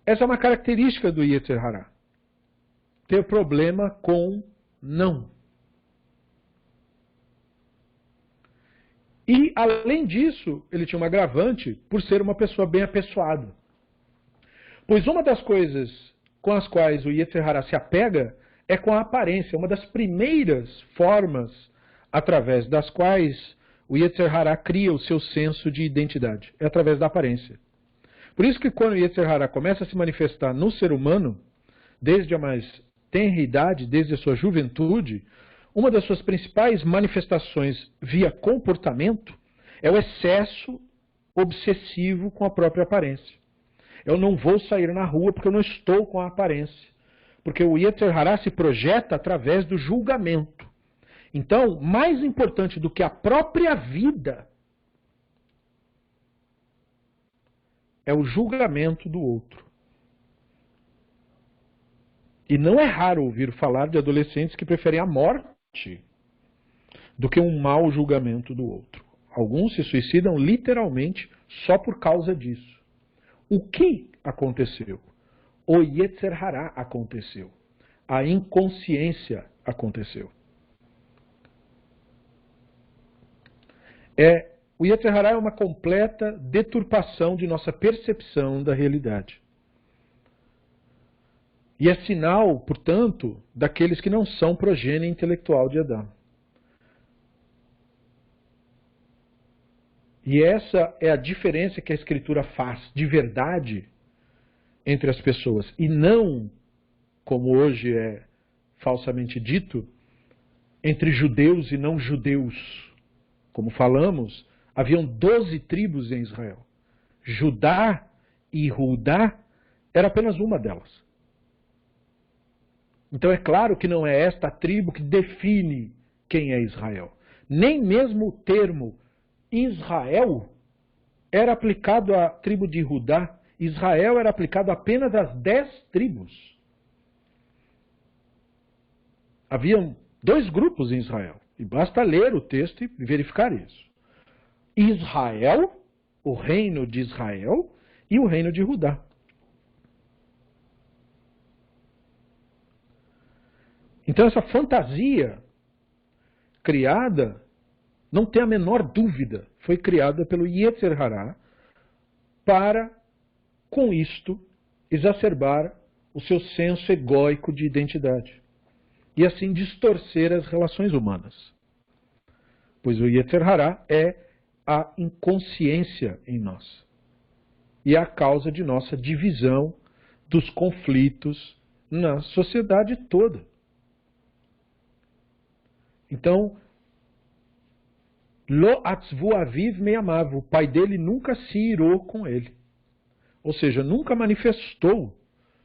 Speaker 1: Essa é uma característica do Yetzer Hará. Ter problema com não. E, além disso, ele tinha um agravante por ser uma pessoa bem apessoada. Pois uma das coisas com as quais o Yetzer Hará se apega é com a aparência. Uma das primeiras formas através das quais o Yetzer Hará cria o seu senso de identidade. É através da aparência. Por isso que quando o Yetzer Hará começa a se manifestar no ser humano, desde a mais tenra idade, desde a sua juventude, uma das suas principais manifestações via comportamento é o excesso obsessivo com a própria aparência. Eu não vou sair na rua porque eu não estou com a aparência. Porque o Yetzer Hará se projeta através do julgamento. Então, mais importante do que a própria vida é o julgamento do outro. E não é raro ouvir falar de adolescentes que preferem a morte do que um mau julgamento do outro. Alguns se suicidam literalmente só por causa disso. O que aconteceu? O Yetzer Hará aconteceu. A inconsciência aconteceu. O Yetzer Hará é uma completa deturpação de nossa percepção da realidade. E é sinal, portanto, daqueles que não são progênie intelectual de Adão. E essa é a diferença que a Escritura faz, de verdade, entre as pessoas. E não, como hoje é falsamente dito, entre judeus e não judeus. Como falamos, haviam 12 tribos em Israel. Judá e Rudá era apenas uma delas. Então é claro que não é esta tribo que define quem é Israel. Nem mesmo o termo Israel era aplicado à tribo de Judá, Israel era aplicado apenas às 10 tribos. Haviam 2 grupos em Israel, e basta ler o texto e verificar isso. Israel, o reino de Israel, e o reino de Judá. Então essa fantasia criada, não tem a menor dúvida, foi criada pelo Yetzer Hará para, com isto, exacerbar o seu senso egóico de identidade e assim distorcer as relações humanas. Pois o Yetzer Hará é a inconsciência em nós e é a causa de nossa divisão, dos conflitos na sociedade toda. Então, Lo atzvu aviv me'amav, o pai dele nunca se irou com ele. Ou seja, nunca manifestou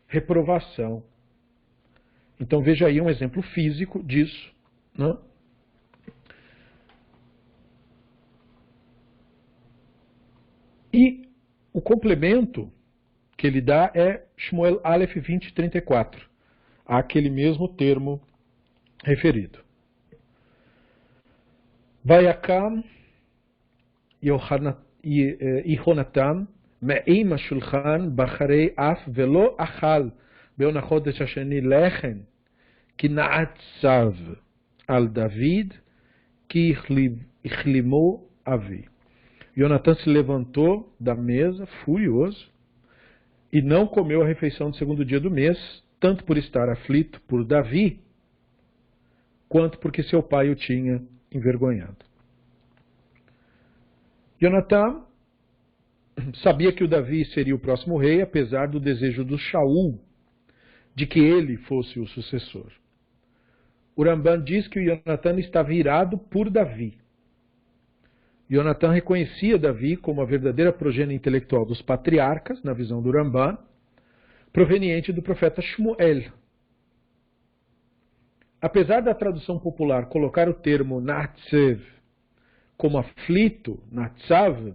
Speaker 1: reprovação. Então veja aí um exemplo físico disso. Né? E o complemento que ele dá é Shmuel Aleph 20:34, aquele mesmo termo referido. Vayakam Yehonatan me'im hashulchan b'acharei af velo achal be'on hachodesh hasheni lechen ki na'atzav al David ki ichlimo avi. Yonatan se levantou da mesa, furioso, e não comeu a refeição do segundo dia do mês, tanto por estar aflito por Davi, quanto porque seu pai o tinha envergonhado. Yonatan sabia que o Davi seria o próximo rei, apesar do desejo do Shaul de que ele fosse o sucessor. O Ramban diz que o Yonatan estava irado por Davi. Yonatan reconhecia Davi como a verdadeira progênie intelectual dos patriarcas, na visão do Ramban, proveniente do profeta Shmuel. Apesar da tradução popular colocar o termo Natsev como aflito, Natsav,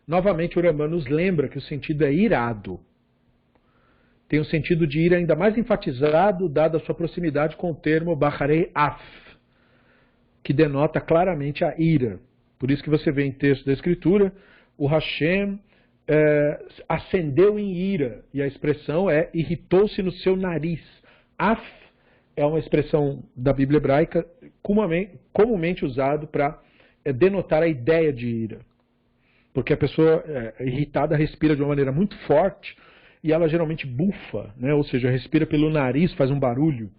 Speaker 1: novamente o Ramban nos lembra que o sentido é irado. Tem um sentido de ira ainda mais enfatizado, dada a sua proximidade com o termo Bacharei Af, que denota claramente a ira. Por isso que você vê em texto da Escritura, o Hashem acendeu em ira, e a expressão é irritou-se no seu nariz. Af é uma expressão da Bíblia hebraica comumente usada para denotar a ideia de ira. Porque a pessoa irritada respira de uma maneira muito forte e ela geralmente bufa, né? Ou seja, respira pelo nariz, faz um barulho.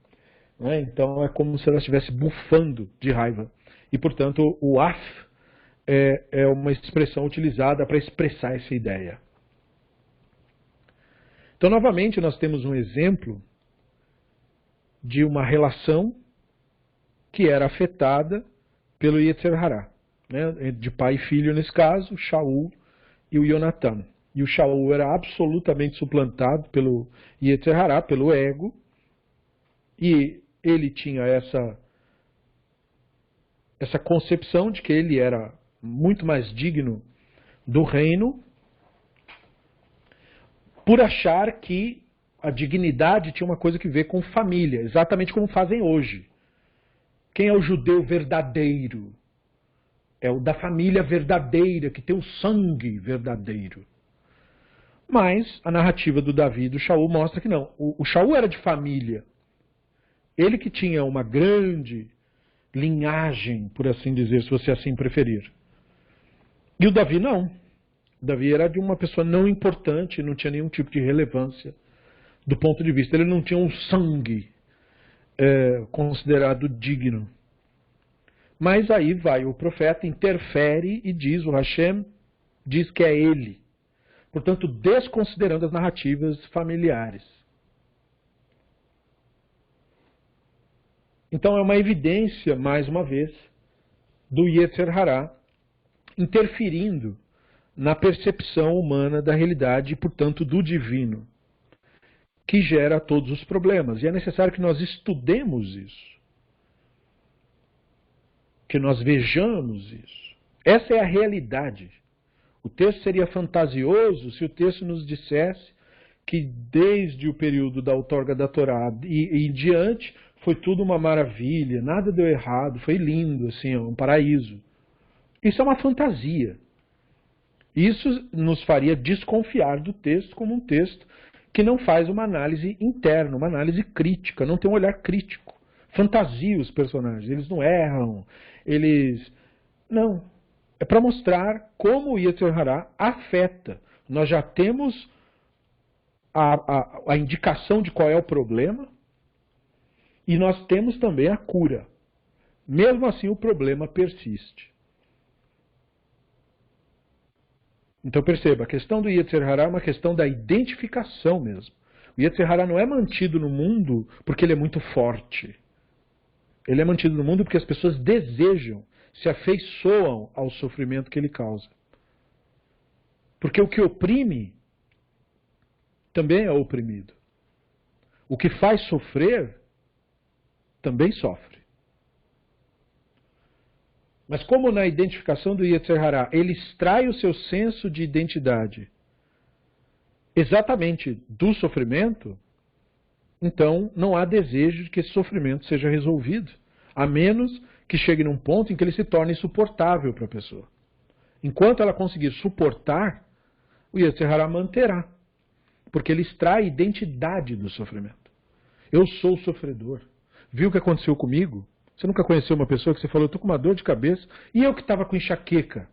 Speaker 1: Né? Então é como se ela estivesse bufando de raiva. E, portanto, o af é uma expressão utilizada para expressar essa ideia. Então, novamente, nós temos um exemplo de uma relação que era afetada pelo Yetzer Hará, né? De pai e filho, nesse caso, Shaul e o Yonatan. E o Shaul era absolutamente suplantado pelo Yetzer Hará, pelo ego, e ele tinha essa concepção de que ele era muito mais digno do reino, por achar que a dignidade tinha uma coisa que ver com família, exatamente como fazem hoje. Quem é o judeu verdadeiro? É o da família verdadeira, que tem o sangue verdadeiro. Mas a narrativa do Davi e do Shaul mostra que não. O Shaul era de família. Ele que tinha uma grande linhagem, por assim dizer, se você assim preferir. E o Davi não. O Davi era de uma pessoa não importante, não tinha nenhum tipo de relevância do ponto de vista. Ele não tinha um sangue considerado digno. Mas aí vai o profeta, interfere e diz, o Hashem diz que é ele. Portanto, desconsiderando as narrativas familiares. Então é uma evidência, mais uma vez, do Yetzer Hará interferindo na percepção humana da realidade e, portanto, do divino, que gera todos os problemas. E é necessário que nós estudemos isso, que nós vejamos isso. Essa é a realidade. O texto seria fantasioso se o texto nos dissesse que desde o período da outorga da Torá e em diante foi tudo uma maravilha, nada deu errado, foi lindo, assim, um paraíso. Isso é uma fantasia. Isso nos faria desconfiar do texto como um texto que não faz uma análise interna, uma análise crítica, não tem um olhar crítico. Fantasia os personagens, eles não erram, eles... Não. É para mostrar como o Yetzer Hará afeta. Nós já temos a indicação de qual é o problema e nós temos também a cura. Mesmo assim, o problema persiste. Então perceba, a questão do Yetzer Hará é uma questão da identificação mesmo. O Yetzer Hará não é mantido no mundo porque ele é muito forte. Ele é mantido no mundo porque as pessoas desejam, se afeiçoam ao sofrimento que ele causa. Porque o que oprime também é oprimido. O que faz sofrer também sofre. Mas como na identificação do Yetzer Hará ele extrai o seu senso de identidade exatamente do sofrimento, então não há desejo de que esse sofrimento seja resolvido, a menos que chegue num ponto em que ele se torne insuportável para a pessoa. Enquanto ela conseguir suportar, o Yetzer Hará manterá, porque ele extrai a identidade do sofrimento. Eu sou o sofredor. Viu o que aconteceu comigo? Você nunca conheceu uma pessoa que você falou, eu estou com uma dor de cabeça, e eu que estava com enxaqueca.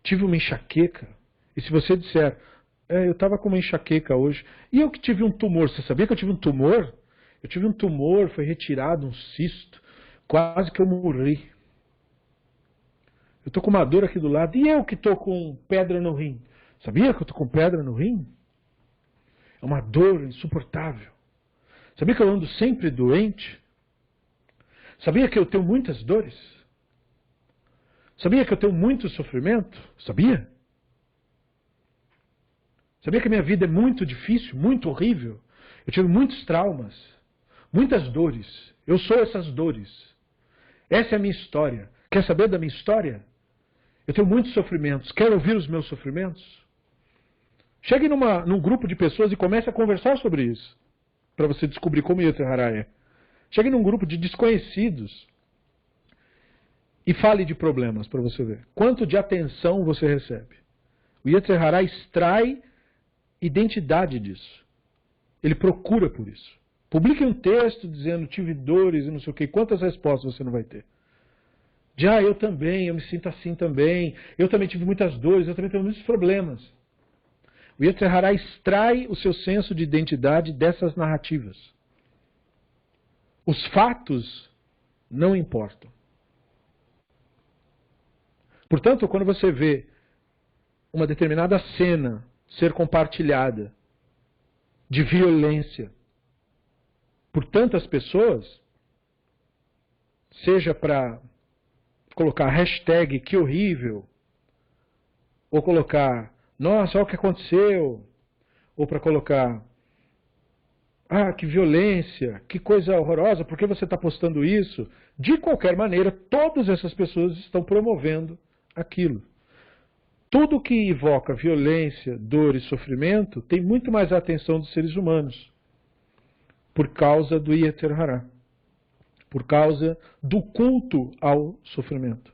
Speaker 1: Tive uma enxaqueca. E se você disser, eu estava com uma enxaqueca hoje, e eu que tive um tumor, você sabia que eu tive um tumor? Eu tive um tumor, foi retirado um cisto, quase que eu morri. Eu estou com uma dor aqui do lado, e eu que estou com pedra no rim? Sabia que eu estou com pedra no rim? É uma dor insuportável. Sabia que eu ando sempre doente? Sabia que eu tenho muitas dores? Sabia que eu tenho muito sofrimento? Sabia? Sabia que a minha vida é muito difícil, muito horrível? Eu tive muitos traumas, muitas dores. Eu sou essas dores. Essa é a minha história. Quer saber da minha história? Eu tenho muitos sofrimentos. Quer ouvir os meus sofrimentos? Chegue num grupo de pessoas e comece a conversar sobre isso, para você descobrir como Yetzer Hará é. Chegue num grupo de desconhecidos e fale de problemas para você ver. Quanto de atenção você recebe. O Yetzer Hará extrai identidade disso. Ele procura por isso. Publique um texto dizendo tive dores e não sei o quê. Quantas respostas você não vai ter? Eu também, eu me sinto assim também. Eu também tive muitas dores, eu também tenho muitos problemas. O Yetzer Hará extrai o seu senso de identidade dessas narrativas. Os fatos não importam. Portanto, quando você vê uma determinada cena ser compartilhada de violência por tantas pessoas, seja para colocar hashtag que horrível, ou colocar nossa, olha o que aconteceu, ou para colocar que violência, que coisa horrorosa, por que você está postando isso? De qualquer maneira, todas essas pessoas estão promovendo aquilo. Tudo que evoca violência, dor e sofrimento tem muito mais a atenção dos seres humanos, por causa do Yetzer Hará, por causa do culto ao sofrimento.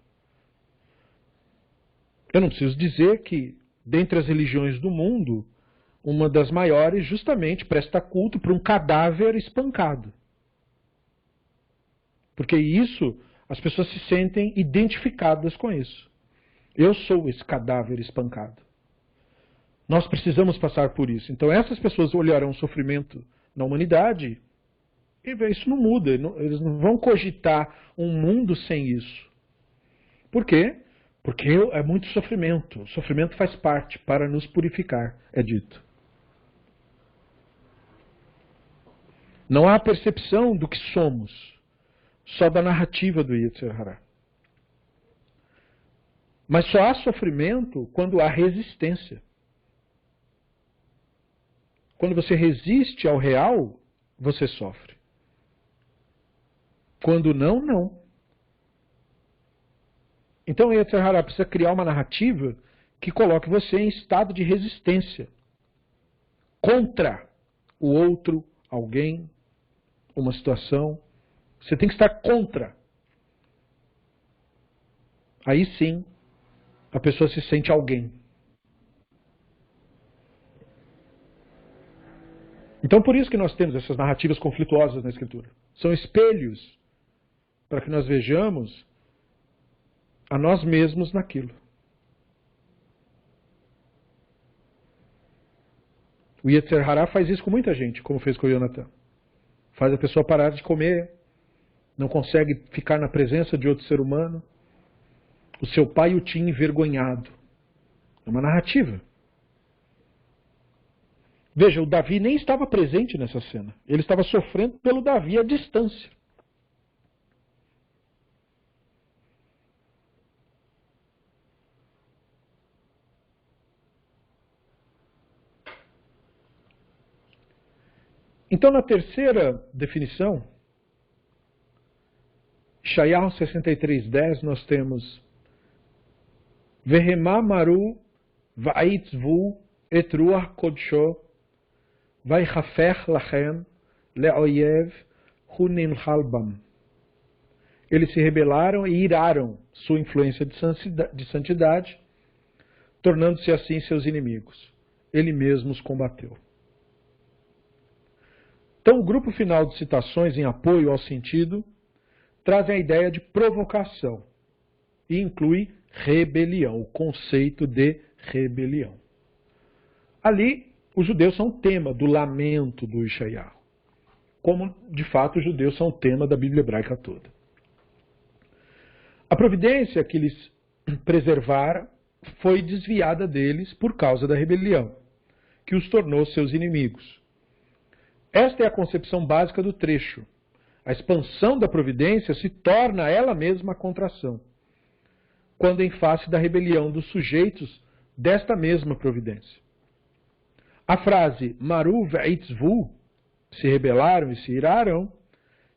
Speaker 1: Eu não preciso dizer que, dentre as religiões do mundo, uma das maiores justamente presta culto para um cadáver espancado. Porque isso, as pessoas se sentem identificadas com isso. Eu sou esse cadáver espancado. Nós precisamos passar por isso. Então essas pessoas olharão o sofrimento na humanidade e isso não muda. Eles não vão cogitar um mundo sem isso. Por quê? Porque é muito sofrimento. O sofrimento faz parte para nos purificar, é dito. Não há percepção do que somos, só da narrativa do Yetzer Hará. Mas só há sofrimento quando há resistência. Quando você resiste ao real, você sofre. Quando não, não. Então o Yetzer Hará precisa criar uma narrativa que coloque você em estado de resistência contra o outro, alguém, uma situação. Você tem que estar contra. Aí sim, a pessoa se sente alguém. Então por isso que nós temos essas narrativas conflituosas na Escritura. São espelhos para que nós vejamos a nós mesmos naquilo. O Yetzer Hará faz isso com muita gente, como fez com o Yonatan. Faz a pessoa parar de comer, não consegue ficar na presença de outro ser humano. O seu pai o tinha envergonhado. É uma narrativa. Veja, o Davi nem estava presente nessa cena. Ele estava sofrendo pelo Davi à distância. Então, na terceira definição, Yeshayahu 63:10, nós temos Vehemá maru vaitzvu et ruach kodsho vaichafech lachem leoyev hunimchal bam. Eles se rebelaram e iraram sua influência de santidade, tornando-se assim seus inimigos. Ele mesmo os combateu. Então, o grupo final de citações em apoio ao sentido trazem a ideia de provocação e inclui rebelião, o conceito de rebelião. Ali, os judeus são o tema do lamento do Yeshayahu, como de fato os judeus são o tema da Bíblia hebraica toda. A providência que eles preservaram foi desviada deles por causa da rebelião, que os tornou seus inimigos. Esta é a concepção básica do trecho. A expansão da providência se torna ela mesma a contração, quando em face da rebelião dos sujeitos desta mesma providência. A frase Maru ve'itzvu, se rebelaram e se iraram,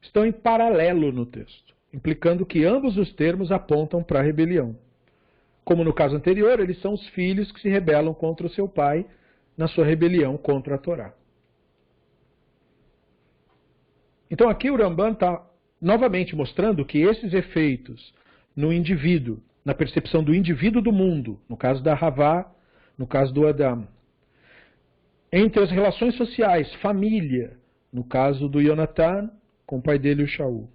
Speaker 1: estão em paralelo no texto, implicando que ambos os termos apontam para a rebelião. Como no caso anterior, eles são os filhos que se rebelam contra o seu pai na sua rebelião contra a Torá. Então aqui o Ramban está novamente mostrando que esses efeitos no indivíduo, na percepção do indivíduo do mundo, no caso da Havá, no caso do Adão, entre as relações sociais, família, no caso do Yonatan, com o pai dele, o Shaul,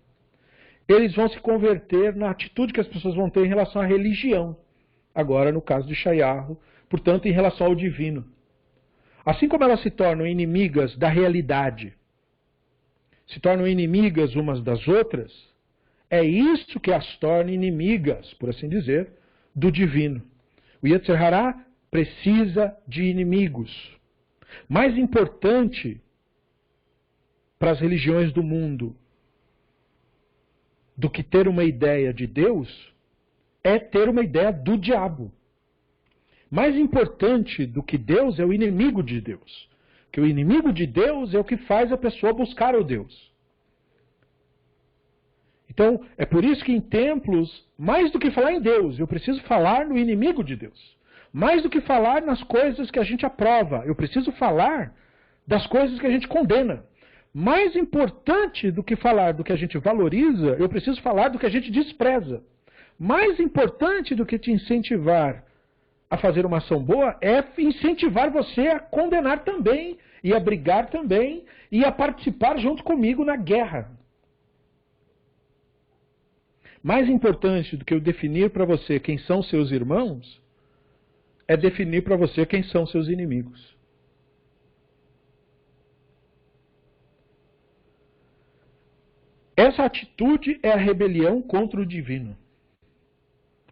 Speaker 1: eles vão se converter na atitude que as pessoas vão ter em relação à religião, agora no caso de Yeshayahu, portanto em relação ao divino. Assim como elas se tornam inimigas da realidade, se tornam inimigas umas das outras, é isso que as torna inimigas, por assim dizer, do divino. O Yetzer Hará precisa de inimigos. Mais importante para as religiões do mundo do que ter uma ideia de Deus é ter uma ideia do diabo. Mais importante do que Deus é o inimigo de Deus. Que o inimigo de Deus é o que faz a pessoa buscar o Deus. Então, é por isso que em templos, mais do que falar em Deus, eu preciso falar no inimigo de Deus. Mais do que falar nas coisas que a gente aprova, eu preciso falar das coisas que a gente condena. Mais importante do que falar do que a gente valoriza, eu preciso falar do que a gente despreza. Mais importante do que te incentivar a fazer uma ação boa é incentivar você a condenar também, e a brigar também, e a participar junto comigo na guerra. Mais importante do que eu definir para você quem são seus irmãos, é definir para você quem são seus inimigos. Essa atitude é a rebelião contra o divino.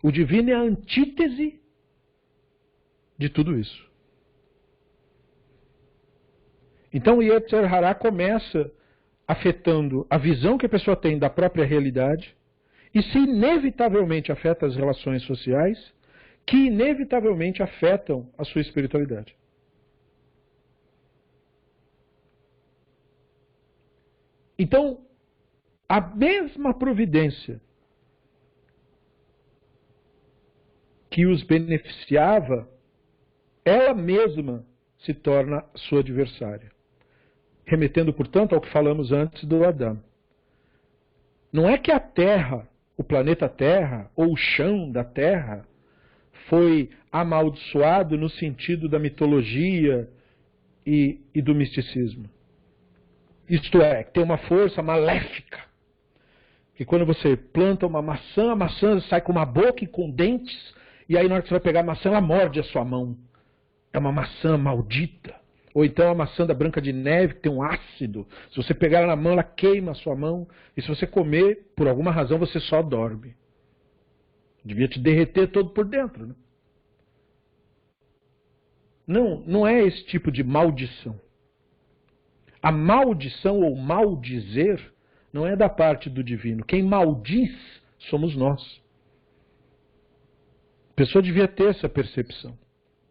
Speaker 1: O divino é a antítese de tudo isso. Então o Yetzer Hará começa afetando a visão que a pessoa tem da própria realidade, e se inevitavelmente afeta as relações sociais, que inevitavelmente afetam a sua espiritualidade. Então, a mesma providência que os beneficiava, ela mesma se torna sua adversária. Remetendo, portanto, ao que falamos antes do Adão. Não é que a Terra, o planeta Terra, ou o chão da Terra, foi amaldiçoado no sentido da mitologia e do misticismo. Isto é, que tem uma força maléfica. Que quando você planta uma maçã, a maçã sai com uma boca e com dentes, e aí na hora que você vai pegar a maçã, ela morde a sua mão. É uma maçã maldita. Ou então a maçã da Branca de Neve, que tem um ácido. Se você pegar ela na mão, ela queima a sua mão. E se você comer, por alguma razão, você só dorme. Devia te derreter todo por dentro, né? Não é esse tipo de maldição. A maldição ou maldizer não é da parte do divino. Quem maldiz somos nós. A pessoa devia ter essa percepção.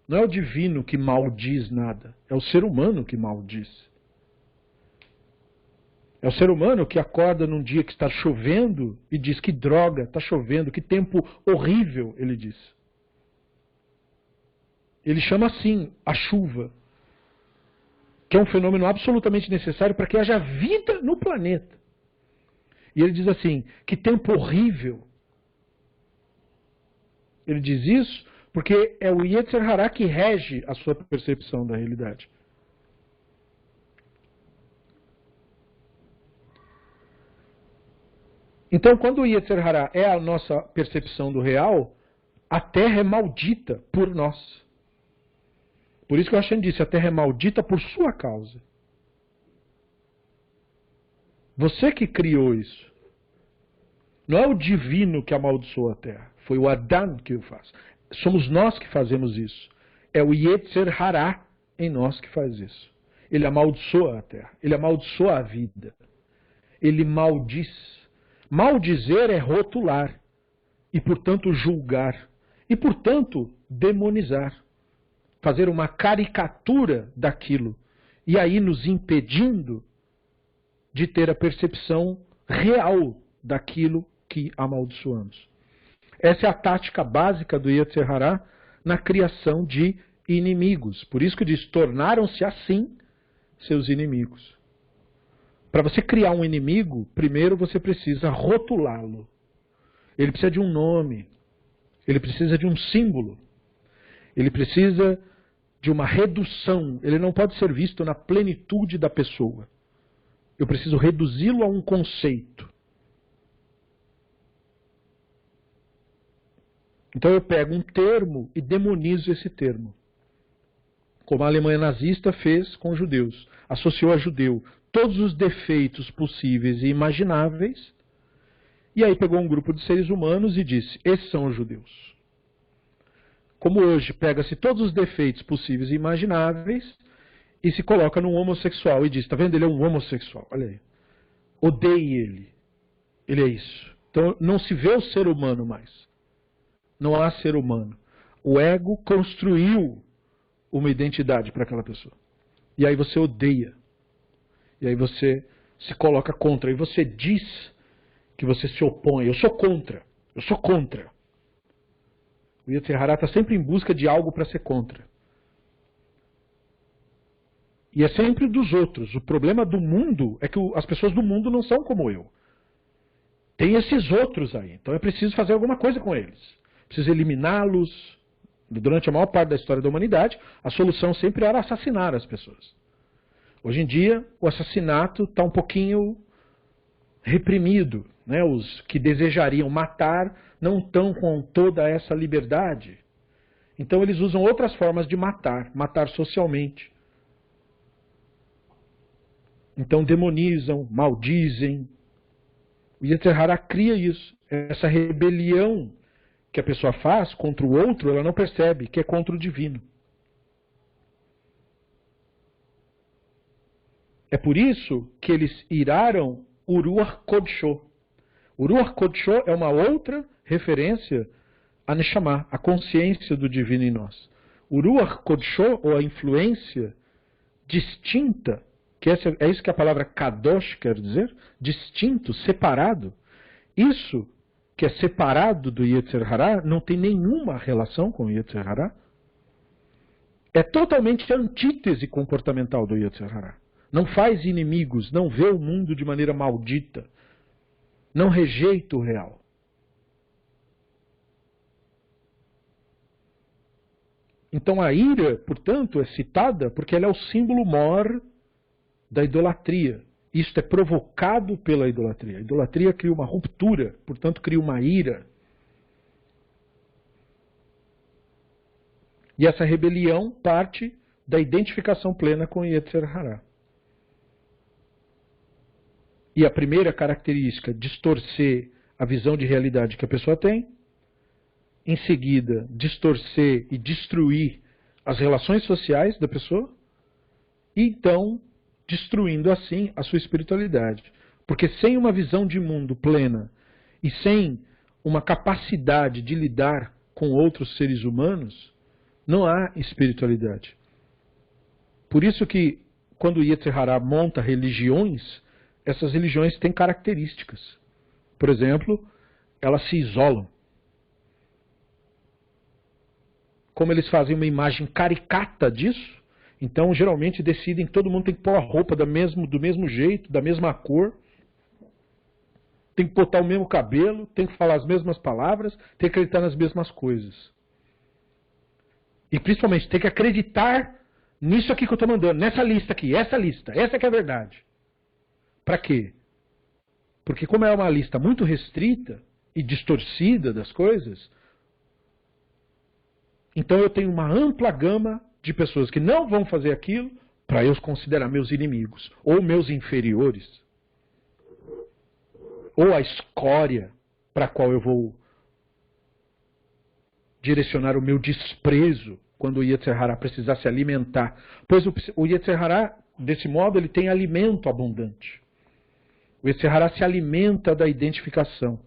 Speaker 1: Não é o divino que maldiz nada, é o ser humano que maldiz. É o ser humano que acorda num dia que está chovendo e diz que droga, está chovendo, que tempo horrível, ele diz. Ele chama assim a chuva, que é um fenômeno absolutamente necessário para que haja vida no planeta. E ele diz assim, que tempo horrível. Ele diz isso porque é o Yetzer Hará que rege a sua percepção da realidade. Então, quando o Yetzer Hará é a nossa percepção do real, a Terra é maldita por nós. Por isso que o Hashem disse, a Terra é maldita por sua causa. Você que criou isso. Não é o divino que amaldiçoou a Terra. Foi o Adão que o faz. Somos nós que fazemos isso. É o Yetzer Hará em nós que faz isso. Ele amaldiçoa a Terra. Ele amaldiçoa a vida. Ele maldiz. Maldizer é rotular. E, portanto, julgar. E, portanto, demonizar. Fazer uma caricatura daquilo. E aí nos impedindo de ter a percepção real daquilo que amaldiçoamos. Essa é a tática básica do Yetzer Hará na criação de inimigos. Por isso que diz, tornaram-se assim seus inimigos. Para você criar um inimigo, primeiro você precisa rotulá-lo. Ele precisa de um nome. Ele precisa de um símbolo. Ele precisa de uma redução. Ele não pode ser visto na plenitude da pessoa. Eu preciso reduzi-lo a um conceito. Então eu pego um termo e demonizo esse termo. Como a Alemanha nazista fez com os judeus. Associou a judeu todos os defeitos possíveis e imagináveis. E aí pegou um grupo de seres humanos e disse, esses são os judeus. Como hoje pega-se todos os defeitos possíveis e imagináveis e se coloca num homossexual e diz, está vendo, ele é um homossexual, olha aí. Odeie ele. Ele é isso. Então não se vê o ser humano mais. Não há ser humano. O ego construiu uma identidade para aquela pessoa. E aí você odeia. E aí você se coloca contra. E você diz que você se opõe. Eu sou contra. Eu sou contra. O Yetzer Hará está sempre em busca de algo para ser contra. E é sempre dos outros. O problema do mundo é que as pessoas do mundo não são como eu. Tem esses outros aí. Então é preciso fazer alguma coisa com eles. Preciso eliminá-los. Durante a maior parte da história da humanidade, a solução sempre era assassinar as pessoas. Hoje em dia, o assassinato está um pouquinho reprimido. Né? Os que desejariam matar não estão com toda essa liberdade. Então eles usam outras formas de matar. Matar socialmente. Então demonizam, maldizem. O Yetzer Hará cria isso. Essa rebelião que a pessoa faz contra o outro, ela não percebe que é contra o divino. É por isso que eles iraram o Ruach Kodshô. O Ruach Kodshô é uma outra referência a Neshama, a consciência do divino em nós. O Ruach Kodshô, ou a influência distinta, que é isso que a palavra Kadosh quer dizer, distinto, separado, isso que é separado do Yetzer Hara, não tem nenhuma relação com o Yetzer Hara. É totalmente a antítese comportamental do Yetzer Hara. Não faz inimigos, não vê o mundo de maneira maldita, não rejeita o real. Então a ira, portanto, é citada porque ela é o símbolo maior da idolatria. Isto é provocado pela idolatria. A idolatria cria uma ruptura, portanto cria uma ira. E essa rebelião parte da identificação plena com Yetzer Hara. E a primeira característica, distorcer a visão de realidade que a pessoa tem. Em seguida, distorcer e destruir as relações sociais da pessoa. E então, destruindo assim a sua espiritualidade. Porque sem uma visão de mundo plena e sem uma capacidade de lidar com outros seres humanos, não há espiritualidade. Por isso que, quando o Yetzer Hara monta religiões, essas religiões têm características. Por exemplo, elas se isolam. Como eles fazem uma imagem caricata disso, então geralmente decidem que todo mundo tem que pôr a roupa do mesmo jeito, da mesma cor, tem que botar o mesmo cabelo, tem que falar as mesmas palavras, tem que acreditar nas mesmas coisas. E principalmente tem que acreditar nisso aqui que eu estou mandando, nessa lista aqui, essa que é a verdade. Para quê? Porque como é uma lista muito restrita e distorcida das coisas, então eu tenho uma ampla gama de pessoas que não vão fazer aquilo para eu os considerar meus inimigos, ou meus inferiores, ou a escória para a qual eu vou direcionar o meu desprezo quando o Yetzer Hara precisar se alimentar. Pois o Yetzer Hara, desse modo, ele tem alimento abundante. O Yetzer Hara se alimenta da identificação.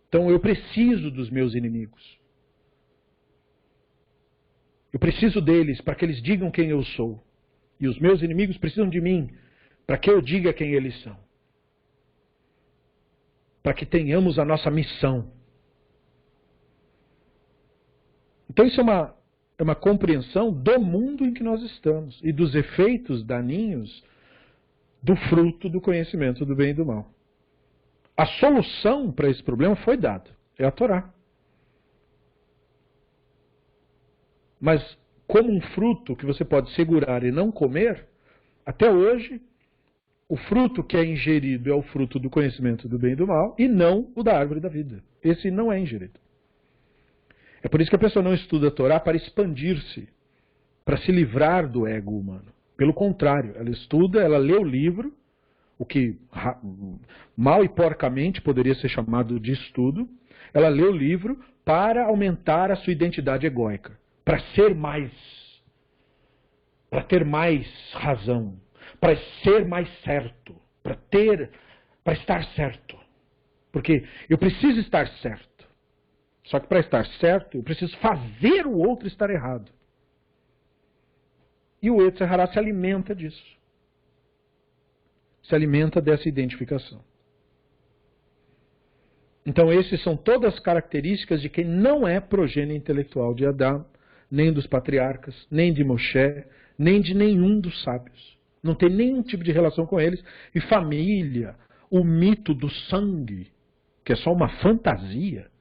Speaker 1: Então eu preciso dos meus inimigos. Eu preciso deles para que eles digam quem eu sou. E os meus inimigos precisam de mim para que eu diga quem eles são. Para que tenhamos a nossa missão. Então isso é uma compreensão do mundo em que nós estamos e dos efeitos daninhos do fruto do conhecimento do bem e do mal. A solução para esse problema foi dada. É a Torá. Mas como um fruto que você pode segurar e não comer, até hoje, o fruto que é ingerido é o fruto do conhecimento do bem e do mal e não o da árvore da vida. Esse não é ingerido. É por isso que a pessoa não estuda a Torá para expandir-se, para se livrar do ego humano. Pelo contrário, ela estuda, ela lê o livro, o que mal e porcamente poderia ser chamado de estudo, ela lê o livro para aumentar a sua identidade egóica. Para ser mais, para ter mais razão, para ser mais certo, para estar certo. Porque eu preciso estar certo. Só que para estar certo, eu preciso fazer o outro estar errado. E o Yetzer Hara se alimenta disso. Se alimenta dessa identificação. Então essas são todas as características de quem não é progênie intelectual de Adão, nem dos patriarcas, nem de Moshe, nem de nenhum dos sábios. Não tem nenhum tipo de relação com eles. E família, o mito do sangue, que é só uma fantasia,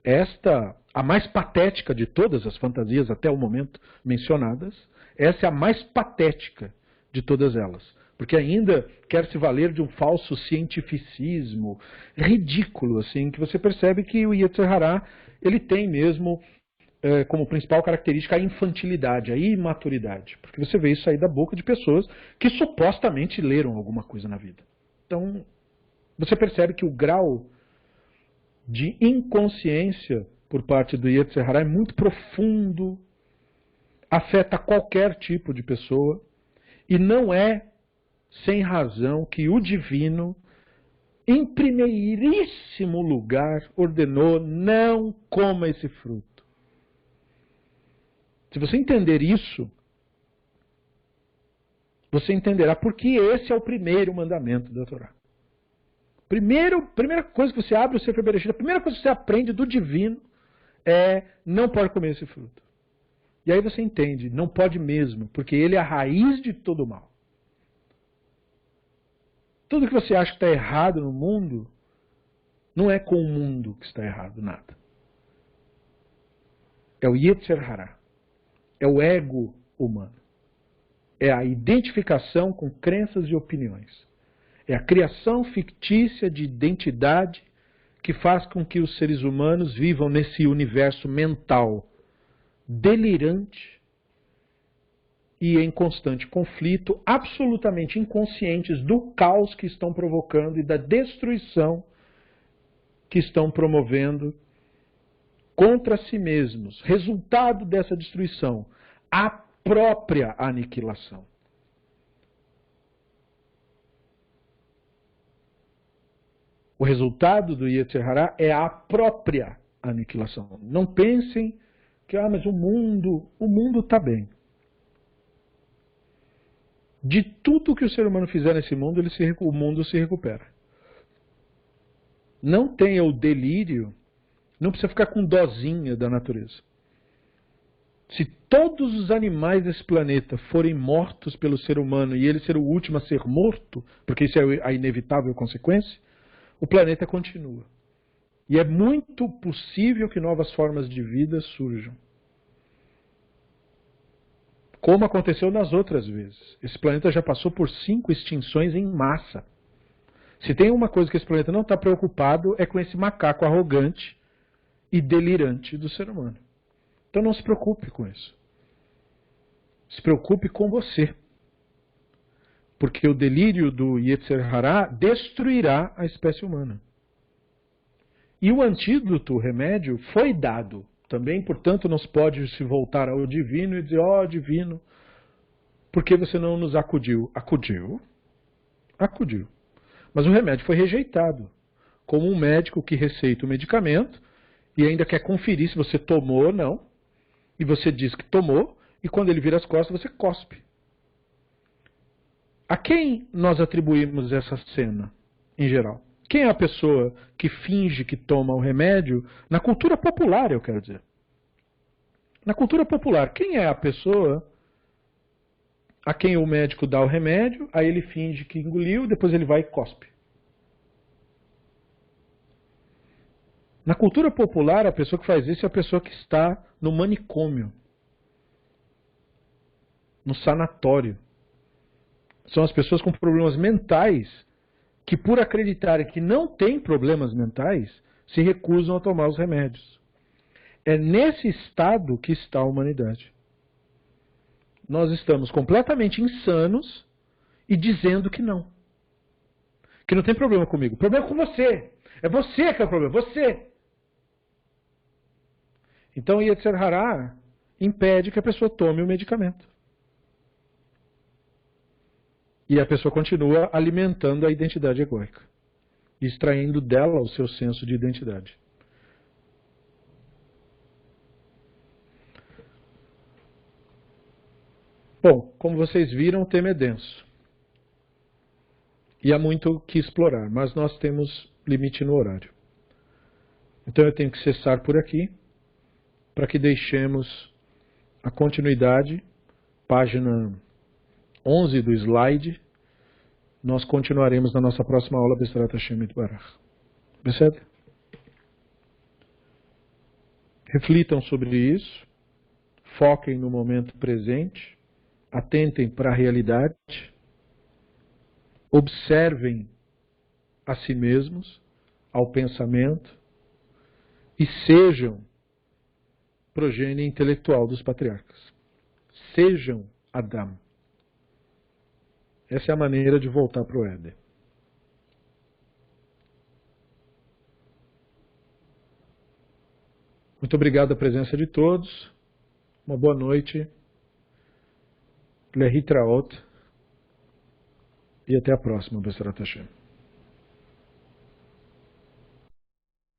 Speaker 1: esta, a mais patética de todas as fantasias até o momento mencionadas, essa é a mais patética de todas elas. Porque ainda quer se valer de um falso cientificismo ridículo, assim, que você percebe que o Yetzer Hara, ele tem mesmo como principal característica a infantilidade, a imaturidade. Porque você vê isso aí da boca de pessoas que supostamente leram alguma coisa na vida. Então, você percebe que o grau de inconsciência por parte do Yetzer Hara é muito profundo, afeta qualquer tipo de pessoa, e não é sem razão que o divino, em primeiríssimo lugar, ordenou: não coma esse fruto. Se você entender isso, você entenderá por que esse é o primeiro mandamento da Torá. O Primeira coisa que você abre o Sefer Bereshit, a primeira coisa que você aprende do divino é não pode comer esse fruto. E aí você entende, não pode mesmo, porque ele é a raiz de todo o mal. Tudo que você acha que está errado no mundo, não é com o mundo que está errado, nada. É o Yetzer Hará. É o ego humano. É a identificação com crenças e opiniões. É a criação fictícia de identidade que faz com que os seres humanos vivam nesse universo mental delirante e em constante conflito, absolutamente inconscientes do caos que estão provocando e da destruição que estão promovendo contra si mesmos. Resultado dessa destruição, a própria aniquilação. O resultado do Yetzer Hará é a própria aniquilação. Não pensem que, mas o mundo está bem. De tudo que o ser humano fizer nesse mundo, o mundo se recupera. Não tenha o delírio, não precisa ficar com dozinha da natureza. Se todos os animais desse planeta forem mortos pelo ser humano e ele ser o último a ser morto, porque isso é a inevitável consequência, o planeta continua. E é muito possível que novas formas de vida surjam. Como aconteceu nas outras vezes. Esse planeta já passou por 5 extinções em massa. Se tem uma coisa que esse planeta não está preocupado, é com esse macaco arrogante e delirante do ser humano. Então não se preocupe com isso. Se preocupe com você. Porque o delírio do Yetzer Hará destruirá a espécie humana. E o antídoto, o remédio, foi dado também, portanto, não se pode se voltar ao divino e dizer, divino, por que você não nos acudiu? Acudiu? Acudiu. Mas o remédio foi rejeitado. Como um médico que receita o medicamento e ainda quer conferir se você tomou ou não, e você diz que tomou, e quando ele vira as costas, você cospe. A quem nós atribuímos essa cena, em geral? Quem é a pessoa que finge que toma o remédio? Na cultura popular, eu quero dizer. Na cultura popular, quem é a pessoa a quem o médico dá o remédio, aí ele finge que engoliu, depois ele vai e cospe? Na cultura popular, a pessoa que faz isso é a pessoa que está no manicômio, no sanatório. São as pessoas com problemas mentais que, por acreditarem que não têm problemas mentais, se recusam a tomar os remédios. É nesse estado que está a humanidade. Nós estamos completamente insanos e dizendo que não. Que não tem problema comigo. O problema é com você. É você que é o problema. Você. Então, Yetzer Hará impede que a pessoa tome o medicamento. E a pessoa continua alimentando a identidade egóica, extraindo dela o seu senso de identidade. Bom, como vocês viram, o tema é denso. E há muito o que explorar, mas nós temos limite no horário. Então eu tenho que cessar por aqui, para que deixemos a continuidade, página 11 do slide. Nós continuaremos na nossa próxima aula, Bezrat Hashem Yitbarach. Percebe? Reflitam sobre isso, foquem no momento presente, atentem para a realidade, observem a si mesmos, ao pensamento, e sejam progênie intelectual dos patriarcas. Sejam Adam. Essa é a maneira de voltar para o Éden. Muito obrigado a presença de todos. Uma boa noite. Lehitraot. E até a próxima, Bezrat Hashem.